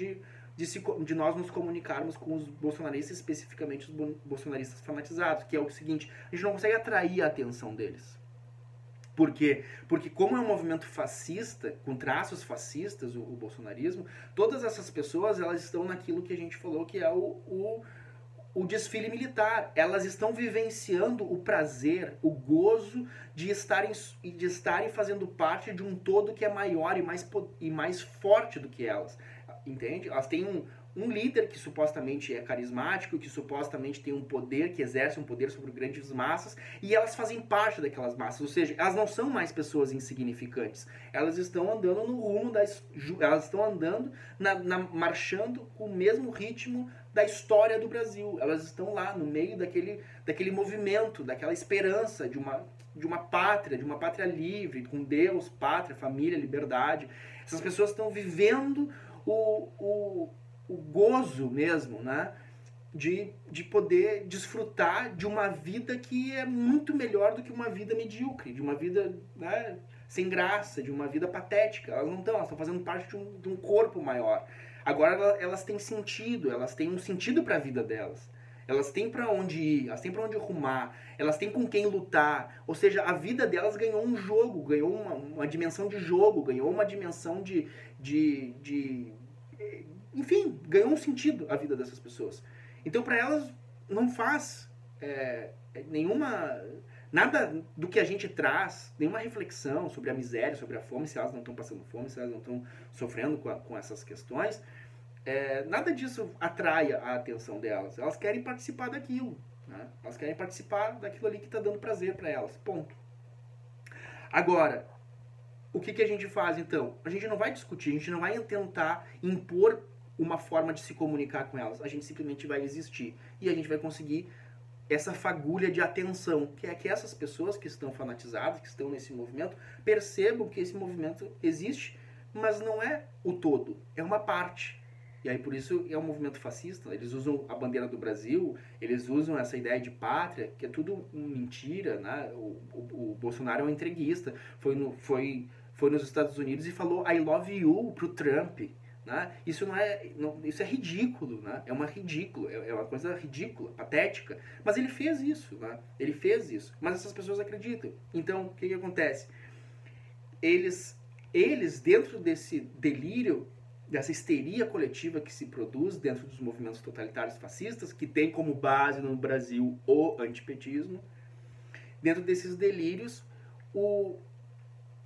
de nós nos comunicarmos com os bolsonaristas, especificamente os bolsonaristas fanatizados, que é o seguinte: a gente não consegue atrair a atenção deles. Por quê? Porque como é um movimento fascista, com traços fascistas, o bolsonarismo, todas essas pessoas, elas estão naquilo que a gente falou que é o desfile militar. Elas estão vivenciando o prazer, o gozo de estarem fazendo parte de um todo que é maior e mais forte do que elas. Entende? Elas têm um líder que supostamente é carismático, que supostamente tem um poder, que exerce um poder sobre grandes massas, e elas fazem parte daquelas massas. Ou seja, elas não são mais pessoas insignificantes. Elas estão andando no rumo elas estão andando, marchando com o mesmo ritmo da história do Brasil. Elas estão lá no meio daquele movimento, daquela esperança de uma pátria livre, com Deus, pátria, família, liberdade. Essas pessoas estão vivendo o gozo mesmo, né? De poder desfrutar de uma vida que é muito melhor do que uma vida medíocre, de uma vida, né, sem graça, de uma vida patética. Elas não estão, elas estão fazendo parte de um corpo maior. Agora elas têm sentido, elas têm um sentido para a vida delas. Elas têm para onde ir, elas têm para onde rumar, elas têm com quem lutar. Ou seja, a vida delas ganhou um jogo, ganhou uma dimensão de jogo, ganhou uma dimensão enfim, ganhou um sentido a vida dessas pessoas. Então, para elas, não faz nada do que a gente traz, nenhuma reflexão sobre a miséria, sobre a fome, se elas não estão passando fome, se elas não estão sofrendo com essas questões, nada disso atrai a atenção delas. Elas querem participar daquilo. Né? Elas querem participar daquilo ali que está dando prazer para elas. Ponto. Agora, o que a gente faz então? A gente não vai discutir, a gente não vai tentar impor uma forma de se comunicar com elas. A gente simplesmente vai existir. E a gente vai conseguir essa fagulha de atenção, que é que essas pessoas que estão fanatizadas, que estão nesse movimento, percebam que esse movimento existe, mas não é o todo, é uma parte. E aí por isso é um movimento fascista. Eles usam a bandeira do Brasil, eles usam essa ideia de pátria, que é tudo mentira, né? O Bolsonaro é um entreguista, foi nos Estados Unidos e falou I love you pro Trump. Né? Isso isso é ridículo, né? É uma coisa ridícula, patética. Mas ele fez isso, né? Ele fez isso. Mas essas pessoas acreditam. Então, o que acontece? Eles dentro desse delírio, dessa histeria coletiva que se produz dentro dos movimentos totalitários fascistas, que tem como base no Brasil o antipetismo, dentro desses delírios,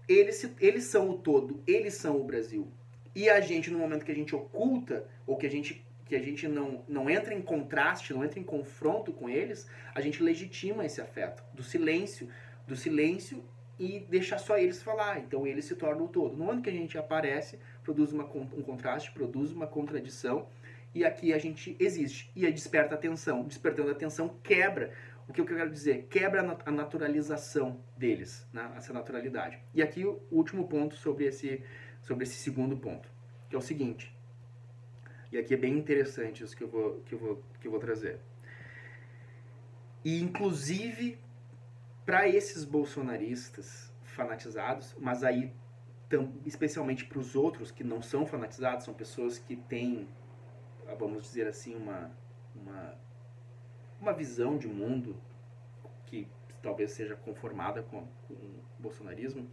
eles são o todo, eles são o Brasil. E a gente, no momento que a gente oculta, ou que a gente não entra em contraste, não entra em confronto com eles, a gente legitima esse afeto do silêncio e deixa só eles falar. Então eles se tornam o todo. No momento que a gente aparece, produz um contraste, produz uma contradição, e aqui a gente existe. E aí desperta atenção. Despertando a atenção, quebra. O que eu quero dizer? Quebra a naturalização deles, né? Essa naturalidade. E aqui o último ponto sobre esse segundo ponto, que é o seguinte, e aqui é bem interessante isso que eu vou trazer. E inclusive para esses bolsonaristas fanatizados, mas aí especialmente para os outros que não são fanatizados, são pessoas que têm, vamos dizer assim, uma visão de mundo que talvez seja conformada com o bolsonarismo.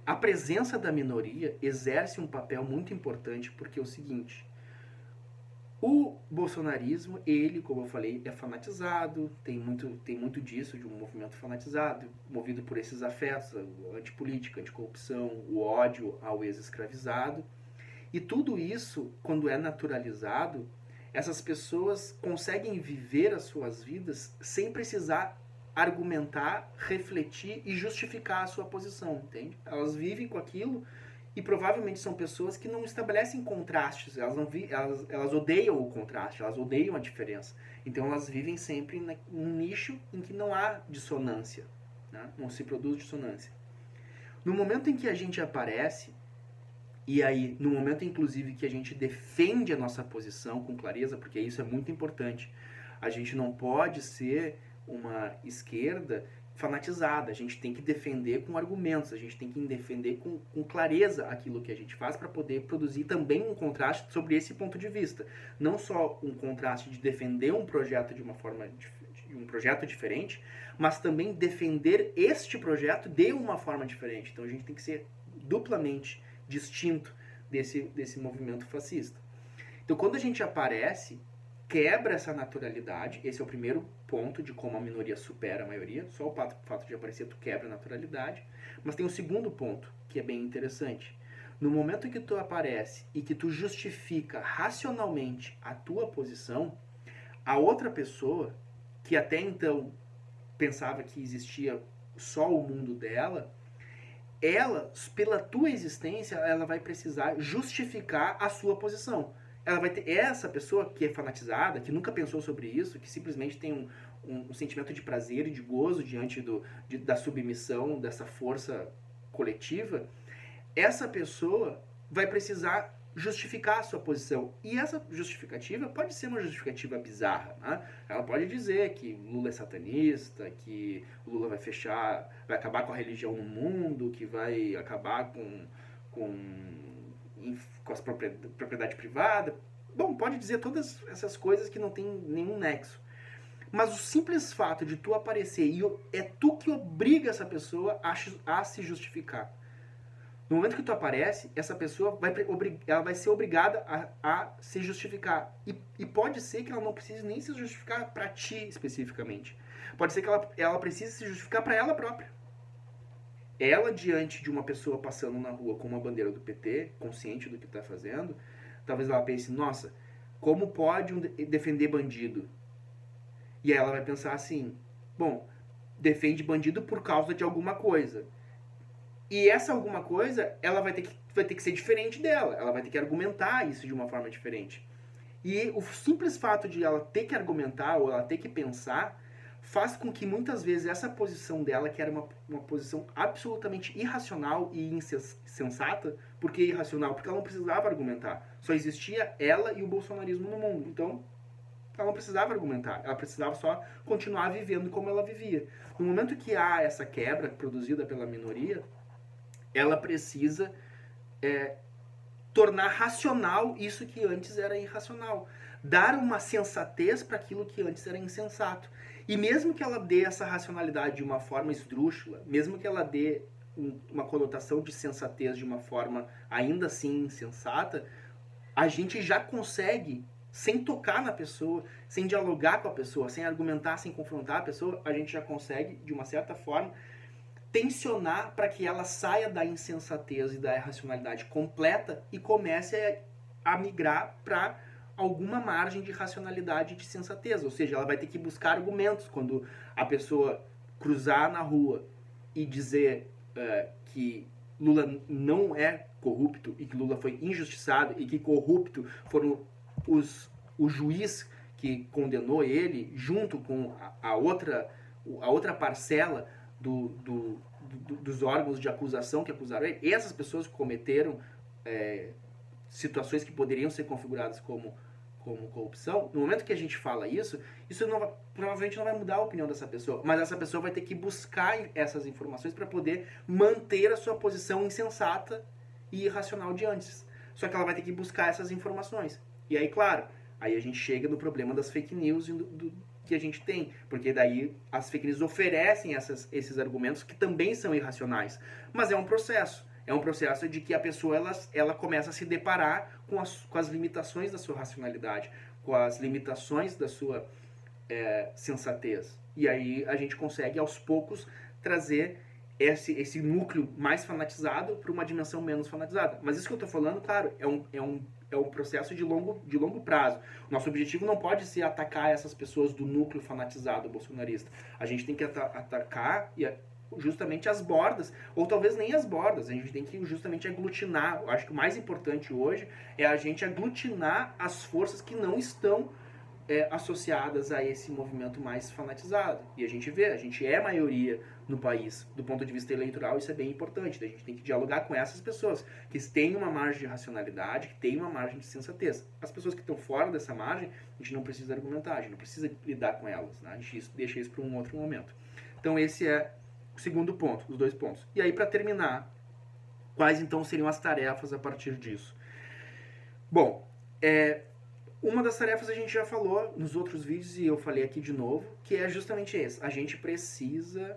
A presença da minoria exerce um papel muito importante, porque é o seguinte, o bolsonarismo, ele, como eu falei, é fanatizado, tem muito disso, de um movimento fanatizado, movido por esses afetos, a antipolítica, a anticorrupção, o ódio ao ex-escravizado. E tudo isso, quando é naturalizado, essas pessoas conseguem viver as suas vidas sem precisar argumentar, refletir e justificar a sua posição, entende? Elas vivem com aquilo e provavelmente são pessoas que não estabelecem contrastes, elas odeiam o contraste, elas odeiam a diferença. Então elas vivem sempre num nicho em que não há dissonância, né? Não se produz dissonância. No momento em que a gente aparece, e aí no momento inclusive que a gente defende a nossa posição com clareza, porque isso é muito importante, a gente não pode ser uma esquerda fanatizada, a gente tem que defender com argumentos, a gente tem que defender com clareza aquilo que a gente faz para poder produzir também um contraste sobre esse ponto de vista. Não só um contraste de defender um projeto de um projeto diferente, mas também defender este projeto de uma forma diferente. Então a gente tem que ser duplamente distinto desse movimento fascista. Então quando a gente aparece, quebra essa naturalidade, esse é o primeiro ponto de como a minoria supera a maioria, só o fato de aparecer tu quebra a naturalidade, mas tem um segundo ponto, que é bem interessante. No momento em que tu aparece e que tu justifica racionalmente a tua posição, a outra pessoa, que até então pensava que existia só o mundo dela, ela, pela tua existência, ela vai precisar justificar a sua posição. Ela vai ter essa pessoa que é fanatizada, que nunca pensou sobre isso, que simplesmente tem um sentimento de prazer e de gozo diante da submissão, dessa força coletiva, essa pessoa vai precisar justificar a sua posição. E essa justificativa pode ser uma justificativa bizarra, né? Ela pode dizer que Lula é satanista, que Lula vai acabar com a religião no mundo, que vai acabar com a propriedade privada. Bom, pode dizer todas essas coisas que não tem nenhum nexo. Mas o simples fato de tu aparecer e é tu que obriga essa pessoa a se justificar. No momento que tu aparece, essa pessoa ela vai ser obrigada a se justificar. E pode ser que ela não precise nem se justificar para ti especificamente. Pode ser que ela precise se justificar para ela própria. Ela, diante de uma pessoa passando na rua com uma bandeira do PT, consciente do que está fazendo, Talvez ela pense, nossa, como pode defender bandido? E aí ela vai pensar assim, bom, defende bandido por causa de alguma coisa. E essa alguma coisa, ela vai ter que ser diferente dela. Ela vai ter que argumentar isso de uma forma diferente. E o simples fato de ela ter que argumentar ou ela ter que pensar faz com que muitas vezes essa posição dela, que era uma posição absolutamente irracional e insensata, por que irracional? Porque ela não precisava argumentar. Só existia ela e o bolsonarismo no mundo. Então, ela não precisava argumentar. Ela precisava só continuar vivendo como ela vivia. No momento que há essa quebra produzida pela minoria, ela precisa tornar racional isso que antes era irracional. Dar uma sensatez para aquilo que antes era insensato. E mesmo que ela dê essa racionalidade de uma forma esdrúxula, mesmo que ela dê uma conotação de sensatez de uma forma ainda assim insensata, a gente já consegue, sem tocar na pessoa, sem dialogar com a pessoa, sem argumentar, sem confrontar a pessoa, a gente já consegue, de uma certa forma, tensionar para que ela saia da insensatez e da irracionalidade completa e comece a migrar para alguma margem de racionalidade e de sensatez. Ou seja, ela vai ter que buscar argumentos quando a pessoa cruzar na rua e dizer que Lula não é corrupto e que Lula foi injustiçado e que corrupto foram o juiz que condenou ele junto com a outra parcela dos órgãos de acusação que acusaram ele. Essas pessoas que cometeram situações que poderiam ser configuradas como corrupção, no momento que a gente fala isso provavelmente não vai mudar a opinião dessa pessoa, mas essa pessoa vai ter que buscar essas informações para poder manter a sua posição insensata e irracional de antes. Só que ela vai ter que buscar essas informações. E aí, claro, aí a gente chega no problema das fake news e que a gente tem, porque daí as fake news oferecem esses argumentos que também são irracionais, mas é um processo. É um processo de que a pessoa ela começa a se deparar com as limitações da sua racionalidade, com as limitações da sua sensatez. E aí a gente consegue, aos poucos, trazer esse núcleo mais fanatizado para uma dimensão menos fanatizada. Mas isso que eu estou falando, claro, é um processo de longo prazo. Nosso objetivo não pode ser atacar essas pessoas do núcleo fanatizado bolsonarista. A gente tem que atacar justamente as bordas, ou talvez nem as bordas, a gente tem que justamente aglutinar. Eu acho que o mais importante hoje é a gente aglutinar as forças que não estão associadas a esse movimento mais fanatizado. E a gente é maioria no país, do ponto de vista eleitoral, isso é bem importante. A gente tem que dialogar com essas pessoas, que têm uma margem de racionalidade, que têm uma margem de sensatez. As pessoas que estão fora dessa margem, a gente não precisa argumentar, a gente não precisa lidar com elas, né? A gente deixa isso para um outro momento. Então esse é o segundo ponto, os dois pontos. E aí, para terminar, quais então seriam as tarefas a partir disso? Bom, uma das tarefas a gente já falou nos outros vídeos e eu falei aqui de novo, que é justamente esse. A gente precisa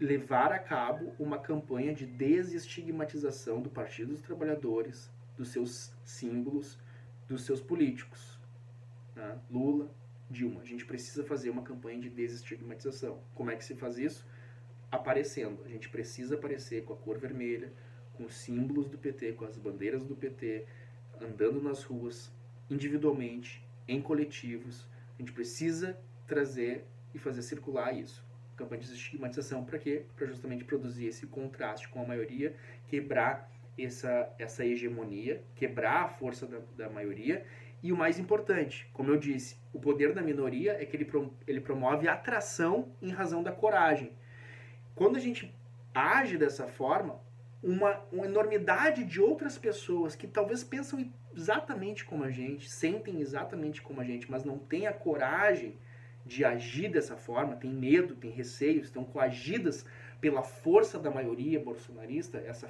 levar a cabo uma campanha de desestigmatização do Partido dos Trabalhadores, dos seus símbolos, dos seus políticos. Né? Lula, Dilma. A gente precisa fazer uma campanha de desestigmatização. Como é que se faz isso? Aparecendo. A gente precisa aparecer com a cor vermelha, com os símbolos do PT, com as bandeiras do PT, andando nas ruas, individualmente, em coletivos. A gente precisa trazer e fazer circular isso. Campanha de desestigmatização para quê? Para justamente produzir esse contraste com a maioria, quebrar essa hegemonia, quebrar a força da maioria. E o mais importante, como eu disse, o poder da minoria é que ele promove atração em razão da coragem. Quando a gente age dessa forma, uma enormidade de outras pessoas que talvez pensam exatamente como a gente, sentem exatamente como a gente, mas não têm a coragem de agir dessa forma, têm medo, têm receio, estão coagidas pela força da maioria bolsonarista, essa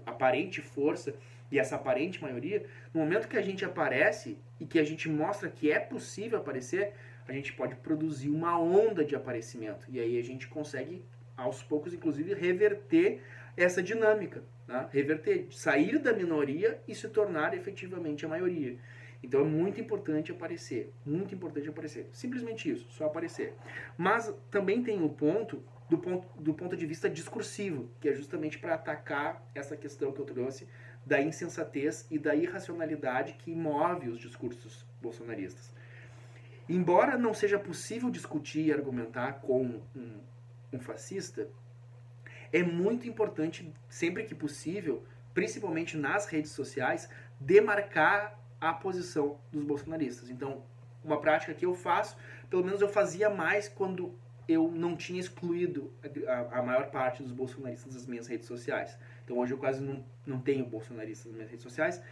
aparente força e essa aparente maioria. No momento que a gente aparece e que a gente mostra que é possível aparecer, a gente pode produzir uma onda de aparecimento. E aí a gente consegue, aos poucos, inclusive, reverter essa dinâmica. Né? Reverter, sair da minoria e se tornar efetivamente a maioria. Então é muito importante aparecer. Muito importante aparecer. Simplesmente isso, só aparecer. Mas também tem um ponto do ponto de vista discursivo, que é justamente para atacar essa questão que eu trouxe da insensatez e da irracionalidade que move os discursos bolsonaristas. Embora não seja possível discutir e argumentar com um fascista, é muito importante, sempre que possível, principalmente nas redes sociais, demarcar a posição dos bolsonaristas. Então, uma prática que eu faço, pelo menos eu fazia mais quando eu não tinha excluído a maior parte dos bolsonaristas das minhas redes sociais. Então hoje eu quase não tenho bolsonaristas nas minhas redes sociais.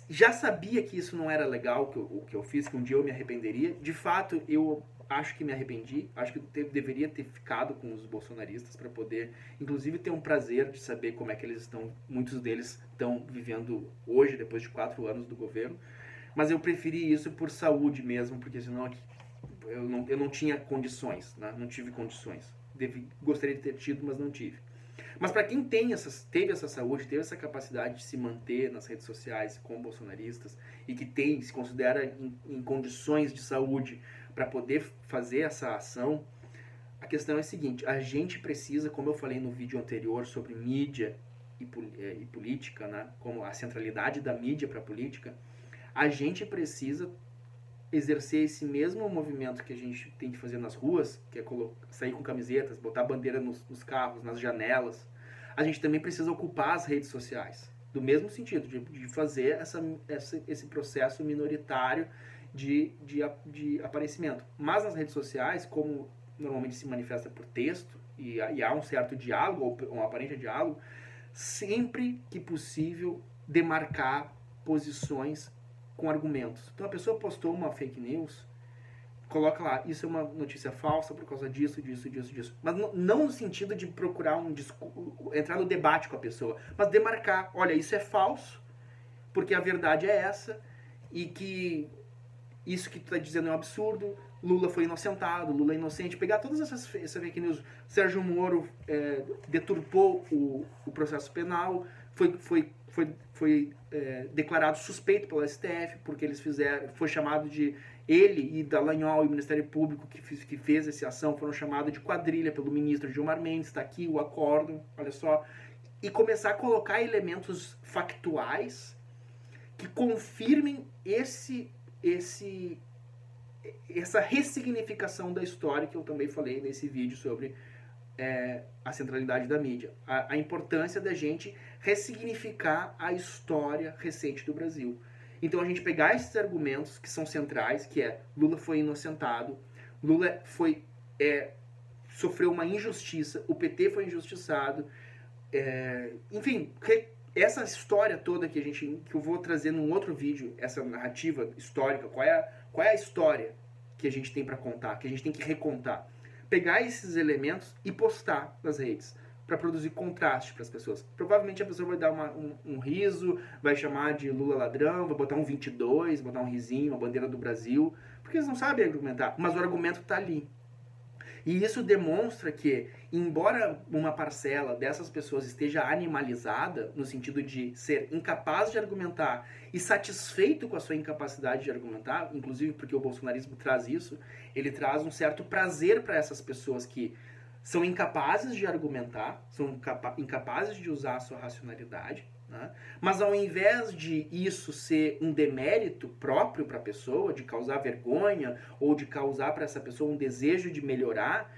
Já sabia que isso não era legal, o que eu fiz, que um dia eu me arrependeria. De fato, eu acho que me arrependi. Acho que eu deveria ter ficado com os bolsonaristas para poder, inclusive, ter um prazer de saber como é que eles estão. Muitos deles estão vivendo hoje, depois de 4 anos do governo. Mas eu preferi isso por saúde mesmo, porque senão eu não tinha condições, né? Não tive condições. Gostaria de ter tido, mas não tive. Mas para quem teve essa saúde, teve essa capacidade de se manter nas redes sociais com bolsonaristas e que se considera em condições de saúde para poder fazer essa ação, a questão é a seguinte: a gente precisa, como eu falei no vídeo anterior sobre mídia e política, né, como a centralidade da mídia para a política, a gente precisa exercer esse mesmo movimento que a gente tem que fazer nas ruas, que é sair com camisetas, botar bandeira nos carros, nas janelas. A gente também precisa ocupar as redes sociais, do mesmo sentido, de fazer esse processo minoritário de aparecimento. Mas nas redes sociais, como normalmente se manifesta por texto, e há um certo diálogo, ou um aparente diálogo, sempre que possível demarcar posições com argumentos. Então a pessoa postou uma fake news, coloca lá, isso é uma notícia falsa por causa disso. Mas não no sentido de procurar entrar no debate com a pessoa, mas demarcar, olha, isso é falso, porque a verdade é essa, e que isso que tu está dizendo é um absurdo, Lula foi inocentado, Lula é inocente. Pegar todas essas fake news, Sérgio Moro deturpou o processo penal, foi declarado suspeito pelo STF, porque eles foi chamado de, ele e Dallagnol e o Ministério Público que fez essa ação, foram chamados de quadrilha pelo ministro Gilmar Mendes, está aqui o acórdão, olha só, e começar a colocar elementos factuais que confirmem essa ressignificação da história que eu também falei nesse vídeo sobre a centralidade da mídia. A importância da gente ressignificar a história recente do Brasil. Então a gente pegar esses argumentos que são centrais, que é Lula foi inocentado, Lula sofreu uma injustiça, o PT foi injustiçado, enfim, essa história toda que eu vou trazer num outro vídeo, essa narrativa histórica, qual é a história que a gente tem para contar, que a gente tem que recontar. Pegar esses elementos e postar nas redes, para produzir contraste para as pessoas. Provavelmente a pessoa vai dar um riso, vai chamar de Lula ladrão, vai botar um 22, botar um risinho, uma bandeira do Brasil, porque eles não sabem argumentar, mas o argumento está ali. E isso demonstra que, embora uma parcela dessas pessoas esteja animalizada, no sentido de ser incapaz de argumentar e satisfeito com a sua incapacidade de argumentar, inclusive porque o bolsonarismo traz isso, ele traz um certo prazer para essas pessoas que são incapazes de argumentar, são incapazes de usar a sua racionalidade, né? Mas ao invés de isso ser um demérito próprio para a pessoa, de causar vergonha ou de causar para essa pessoa um desejo de melhorar,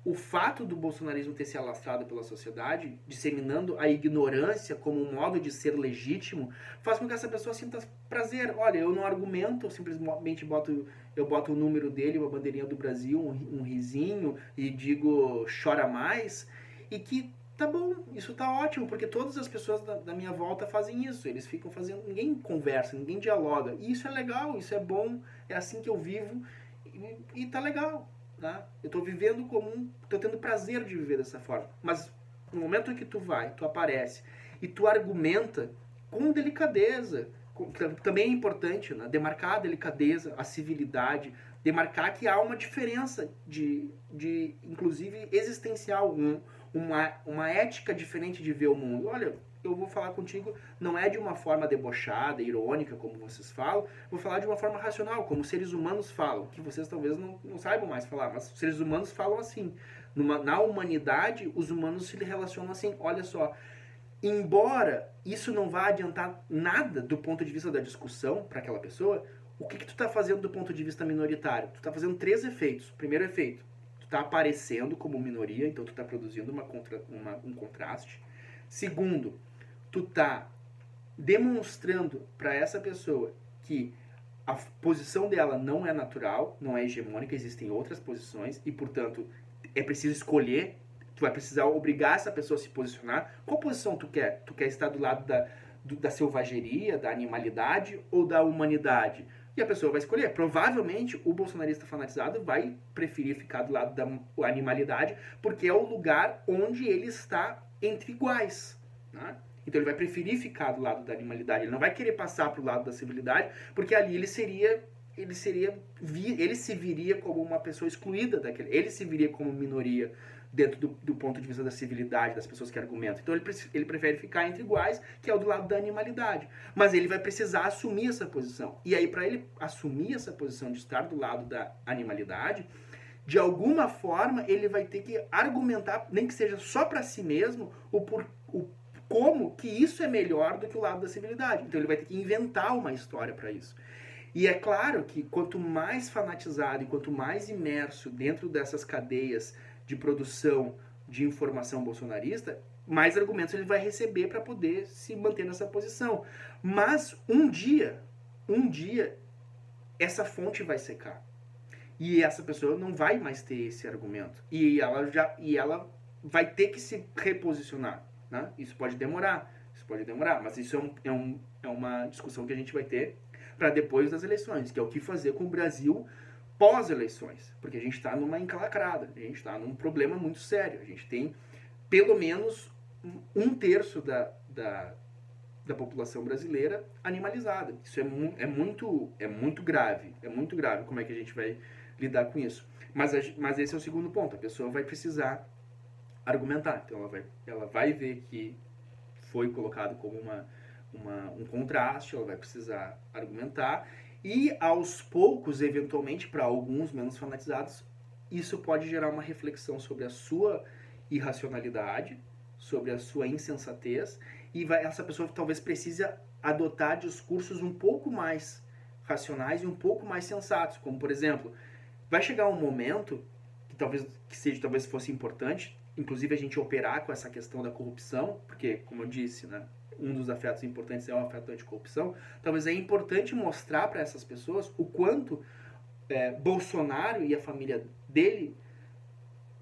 o fato do bolsonarismo ter se alastrado pela sociedade, disseminando a ignorância como um modo de ser legítimo, faz com que essa pessoa sinta prazer. Olha, eu não argumento, eu simplesmente boto o número dele, uma bandeirinha do Brasil, um risinho, e digo chora mais, e que tá bom, isso tá ótimo, porque todas as pessoas da minha volta fazem isso, eles ficam fazendo, ninguém conversa, ninguém dialoga, e isso é legal, isso é bom, é assim que eu vivo, e tá legal. Tá? Eu estou vivendo estou tendo prazer de viver dessa forma. Mas no momento em que tu aparece e tu argumenta com delicadeza, também é importante, né? Demarcar a delicadeza, a civilidade, demarcar que há uma diferença de inclusive existencial, uma ética diferente de ver o mundo. Olha, eu vou falar contigo, não é de uma forma debochada, irônica, como vocês falam, vou falar de uma forma racional, como seres humanos falam, que vocês talvez não saibam mais falar, mas seres humanos falam assim, Na humanidade, os humanos se relacionam assim, olha só, embora isso não vá adiantar nada do ponto de vista da discussão para aquela pessoa, o que tu tá fazendo do ponto de vista minoritário? Tu tá fazendo 3 efeitos. Primeiro efeito, tu tá aparecendo como minoria, então tu tá produzindo um contraste. Segundo, tu tá demonstrando para essa pessoa que a posição dela não é natural, não é hegemônica, existem outras posições e, portanto, é preciso escolher. Tu vai precisar obrigar essa pessoa a se posicionar. Qual posição tu quer? Tu quer estar do lado da selvageria, da animalidade ou da humanidade? E a pessoa vai escolher. Provavelmente o bolsonarista fanatizado vai preferir ficar do lado da animalidade, porque é o lugar onde ele está entre iguais, né? Então ele vai preferir ficar do lado da animalidade. Ele não vai querer passar para o lado da civilidade, porque ali ele se viria como uma pessoa excluída daquele. Ele se viria como minoria dentro do ponto de vista da civilidade, das pessoas que argumentam. Então ele prefere ficar entre iguais, que é o do lado da animalidade. Mas ele vai precisar assumir essa posição. E aí, para ele assumir essa posição de estar do lado da animalidade, de alguma forma ele vai ter que argumentar, nem que seja só para si mesmo, como que isso é melhor do que o lado da civilidade. Então ele vai ter que inventar uma história para isso. E é claro que quanto mais fanatizado e quanto mais imerso dentro dessas cadeias de produção de informação bolsonarista, mais argumentos ele vai receber para poder se manter nessa posição. Mas um dia, essa fonte vai secar. E essa pessoa não vai mais ter esse argumento. E ela vai ter que se reposicionar, né? Isso pode demorar, mas isso é uma discussão que a gente vai ter para depois das eleições, que é o que fazer com o Brasil pós-eleições, porque a gente está numa encalacrada, a gente está num problema muito sério. A gente tem pelo menos 1/3 da população brasileira animalizada. Isso é muito grave, como é que a gente vai lidar com isso. Mas esse é o segundo ponto, a pessoa vai precisar argumentar, então ela vai ver que foi colocado como um contraste, ela vai precisar argumentar. E aos poucos, eventualmente, para alguns menos fanatizados, isso pode gerar uma reflexão sobre a sua irracionalidade, sobre a sua insensatez, e essa pessoa talvez precise adotar discursos um pouco mais racionais e um pouco mais sensatos, como, por exemplo, vai chegar um momento que talvez fosse importante, inclusive a gente operar com essa questão da corrupção, porque, como eu disse, né, um dos afetos importantes é o afeto anticorrupção. Talvez é importante mostrar para essas pessoas o quanto Bolsonaro e a família dele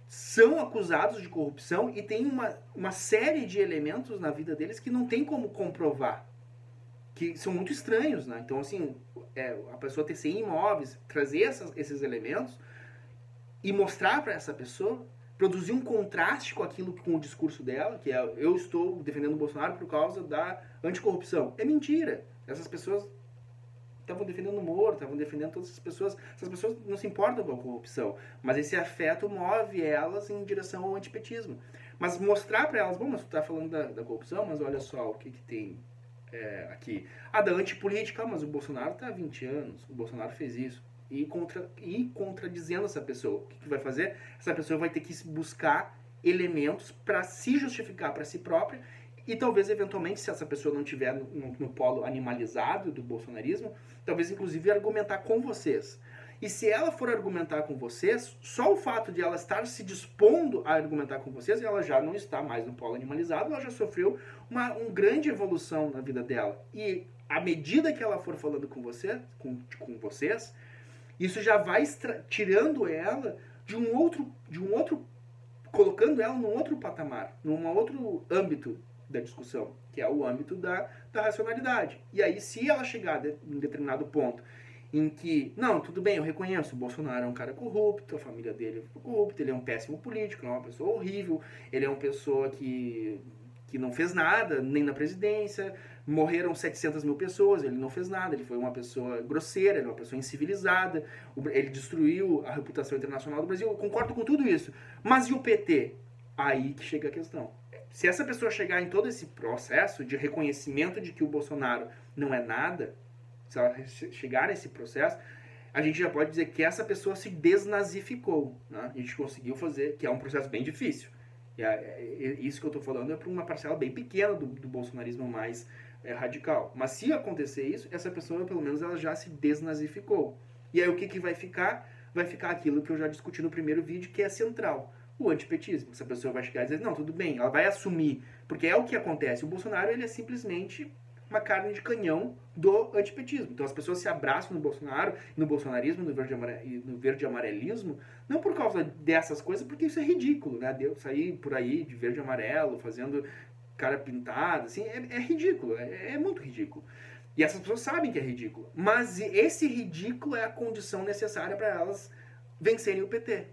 são acusados de corrupção e tem uma série de elementos na vida deles que não tem como comprovar, que são muito estranhos, né? Então, assim, a pessoa ter 100 imóveis, trazer esses elementos e mostrar para essa pessoa, produzir um contraste com o discurso dela, que é: eu estou defendendo o Bolsonaro por causa da anticorrupção. É mentira. Essas pessoas estavam defendendo o Moro, estavam defendendo todas essas pessoas. Essas pessoas não se importam com a corrupção, mas esse afeto move elas em direção ao antipetismo. Mas mostrar para elas: bom, mas tu está falando da corrupção, mas olha só o que tem aqui. Da antipolítica, mas o Bolsonaro está há 20 anos, o Bolsonaro fez isso. E contradizendo essa pessoa. O que vai fazer? Essa pessoa vai ter que buscar elementos para se justificar para si própria e talvez, eventualmente, se essa pessoa não estiver no polo animalizado do bolsonarismo, talvez, inclusive, argumentar com vocês. E se ela for argumentar com vocês, só o fato de ela estar se dispondo a argumentar com vocês, ela já não está mais no polo animalizado, ela já sofreu uma grande evolução na vida dela. E à medida que ela for falando com vocês, isso já vai tirando ela de um outro, colocando ela num outro patamar, num outro âmbito da discussão, que é o âmbito da racionalidade. E aí, se ela chegar em determinado ponto em que, não, tudo bem, eu reconheço, o Bolsonaro é um cara corrupto, a família dele é corrupta, ele é um péssimo político, ele é uma pessoa horrível, ele é uma pessoa que não fez nada, nem na presidência, morreram 700 mil pessoas, ele não fez nada, ele foi uma pessoa grosseira, ele é uma pessoa incivilizada, ele destruiu a reputação internacional do Brasil. Eu concordo com tudo isso. Mas e o PT? Aí que chega a questão. Se essa pessoa chegar em todo esse processo de reconhecimento de que o Bolsonaro não é nada, se ela chegar nesse processo, a gente já pode dizer que essa pessoa se desnazificou, né? A gente conseguiu fazer, que é um processo bem difícil. Isso que eu estou falando é para uma parcela bem pequena do bolsonarismo mais radical. Mas se acontecer isso, essa pessoa, pelo menos, ela já se desnazificou. E aí o que vai ficar? Vai ficar aquilo que eu já discuti no primeiro vídeo, que é central. O antipetismo. Essa pessoa vai chegar e dizer, não, tudo bem, ela vai assumir. Porque é o que acontece. O Bolsonaro, ele é simplesmente uma carne de canhão do antipetismo. Então as pessoas se abraçam no Bolsonaro, no bolsonarismo, no verde amarelismo, não por causa dessas coisas, porque isso é ridículo, né? Sair por aí de verde e amarelo, fazendo cara pintada, assim, é ridículo, é muito ridículo. E essas pessoas sabem que é ridículo. Mas esse ridículo é a condição necessária para elas vencerem o PT.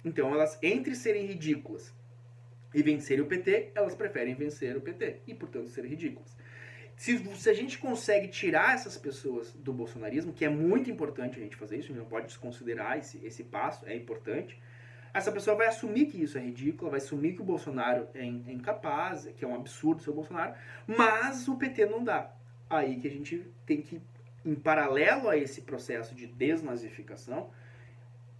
Então, elas, entre serem ridículas e vencerem o PT, elas preferem vencer o PT e, portanto, serem ridículas. Se a gente consegue tirar essas pessoas do bolsonarismo, que é muito importante a gente fazer isso, a gente não pode desconsiderar esse passo, é importante, essa pessoa vai assumir que isso é ridículo, vai assumir que o Bolsonaro é incapaz, que é um absurdo ser o Bolsonaro, mas o PT não dá. Aí que a gente tem que, em paralelo a esse processo de desnazificação,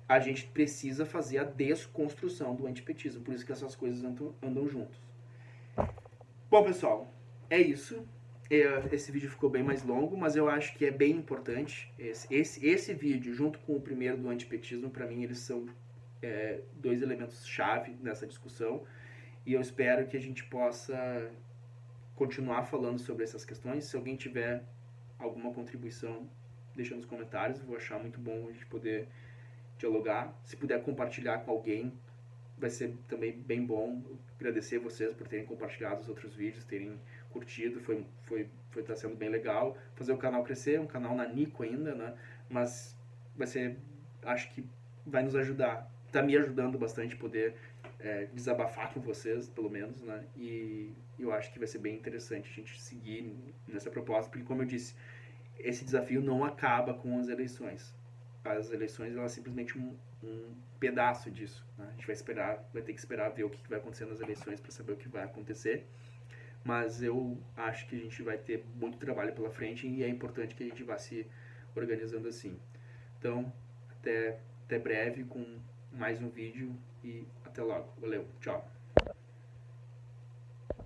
a gente precisa fazer a desconstrução do antipetismo. Por isso que essas coisas andam juntos. Bom, pessoal, é isso. Esse vídeo ficou bem mais longo, mas eu acho que é bem importante. Esse vídeo, junto com o primeiro do antipetismo, para mim, eles são dois elementos-chave nessa discussão. E eu espero que a gente possa continuar falando sobre essas questões. Se alguém tiver alguma contribuição, deixa nos comentários. Vou achar muito bom a gente poder dialogar. Se puder compartilhar com alguém, vai ser também bem bom. Agradecer vocês por terem compartilhado os outros vídeos, terem curtido, tá sendo bem legal. Fazer o canal crescer, um canal nanico ainda, né? Mas vai ser, acho que vai nos ajudar. Tá me ajudando bastante poder desabafar com vocês, pelo menos, né? E eu acho que vai ser bem interessante a gente seguir nessa proposta, porque, como eu disse, esse desafio não acaba com as eleições. As eleições, elas simplesmente um pedaço disso, né? A gente vai ter que esperar ver o que vai acontecer nas eleições para saber o que vai acontecer. Mas eu acho que a gente vai ter muito trabalho pela frente e é importante que a gente vá se organizando assim. Então, até breve com mais um vídeo e até logo. Valeu, tchau.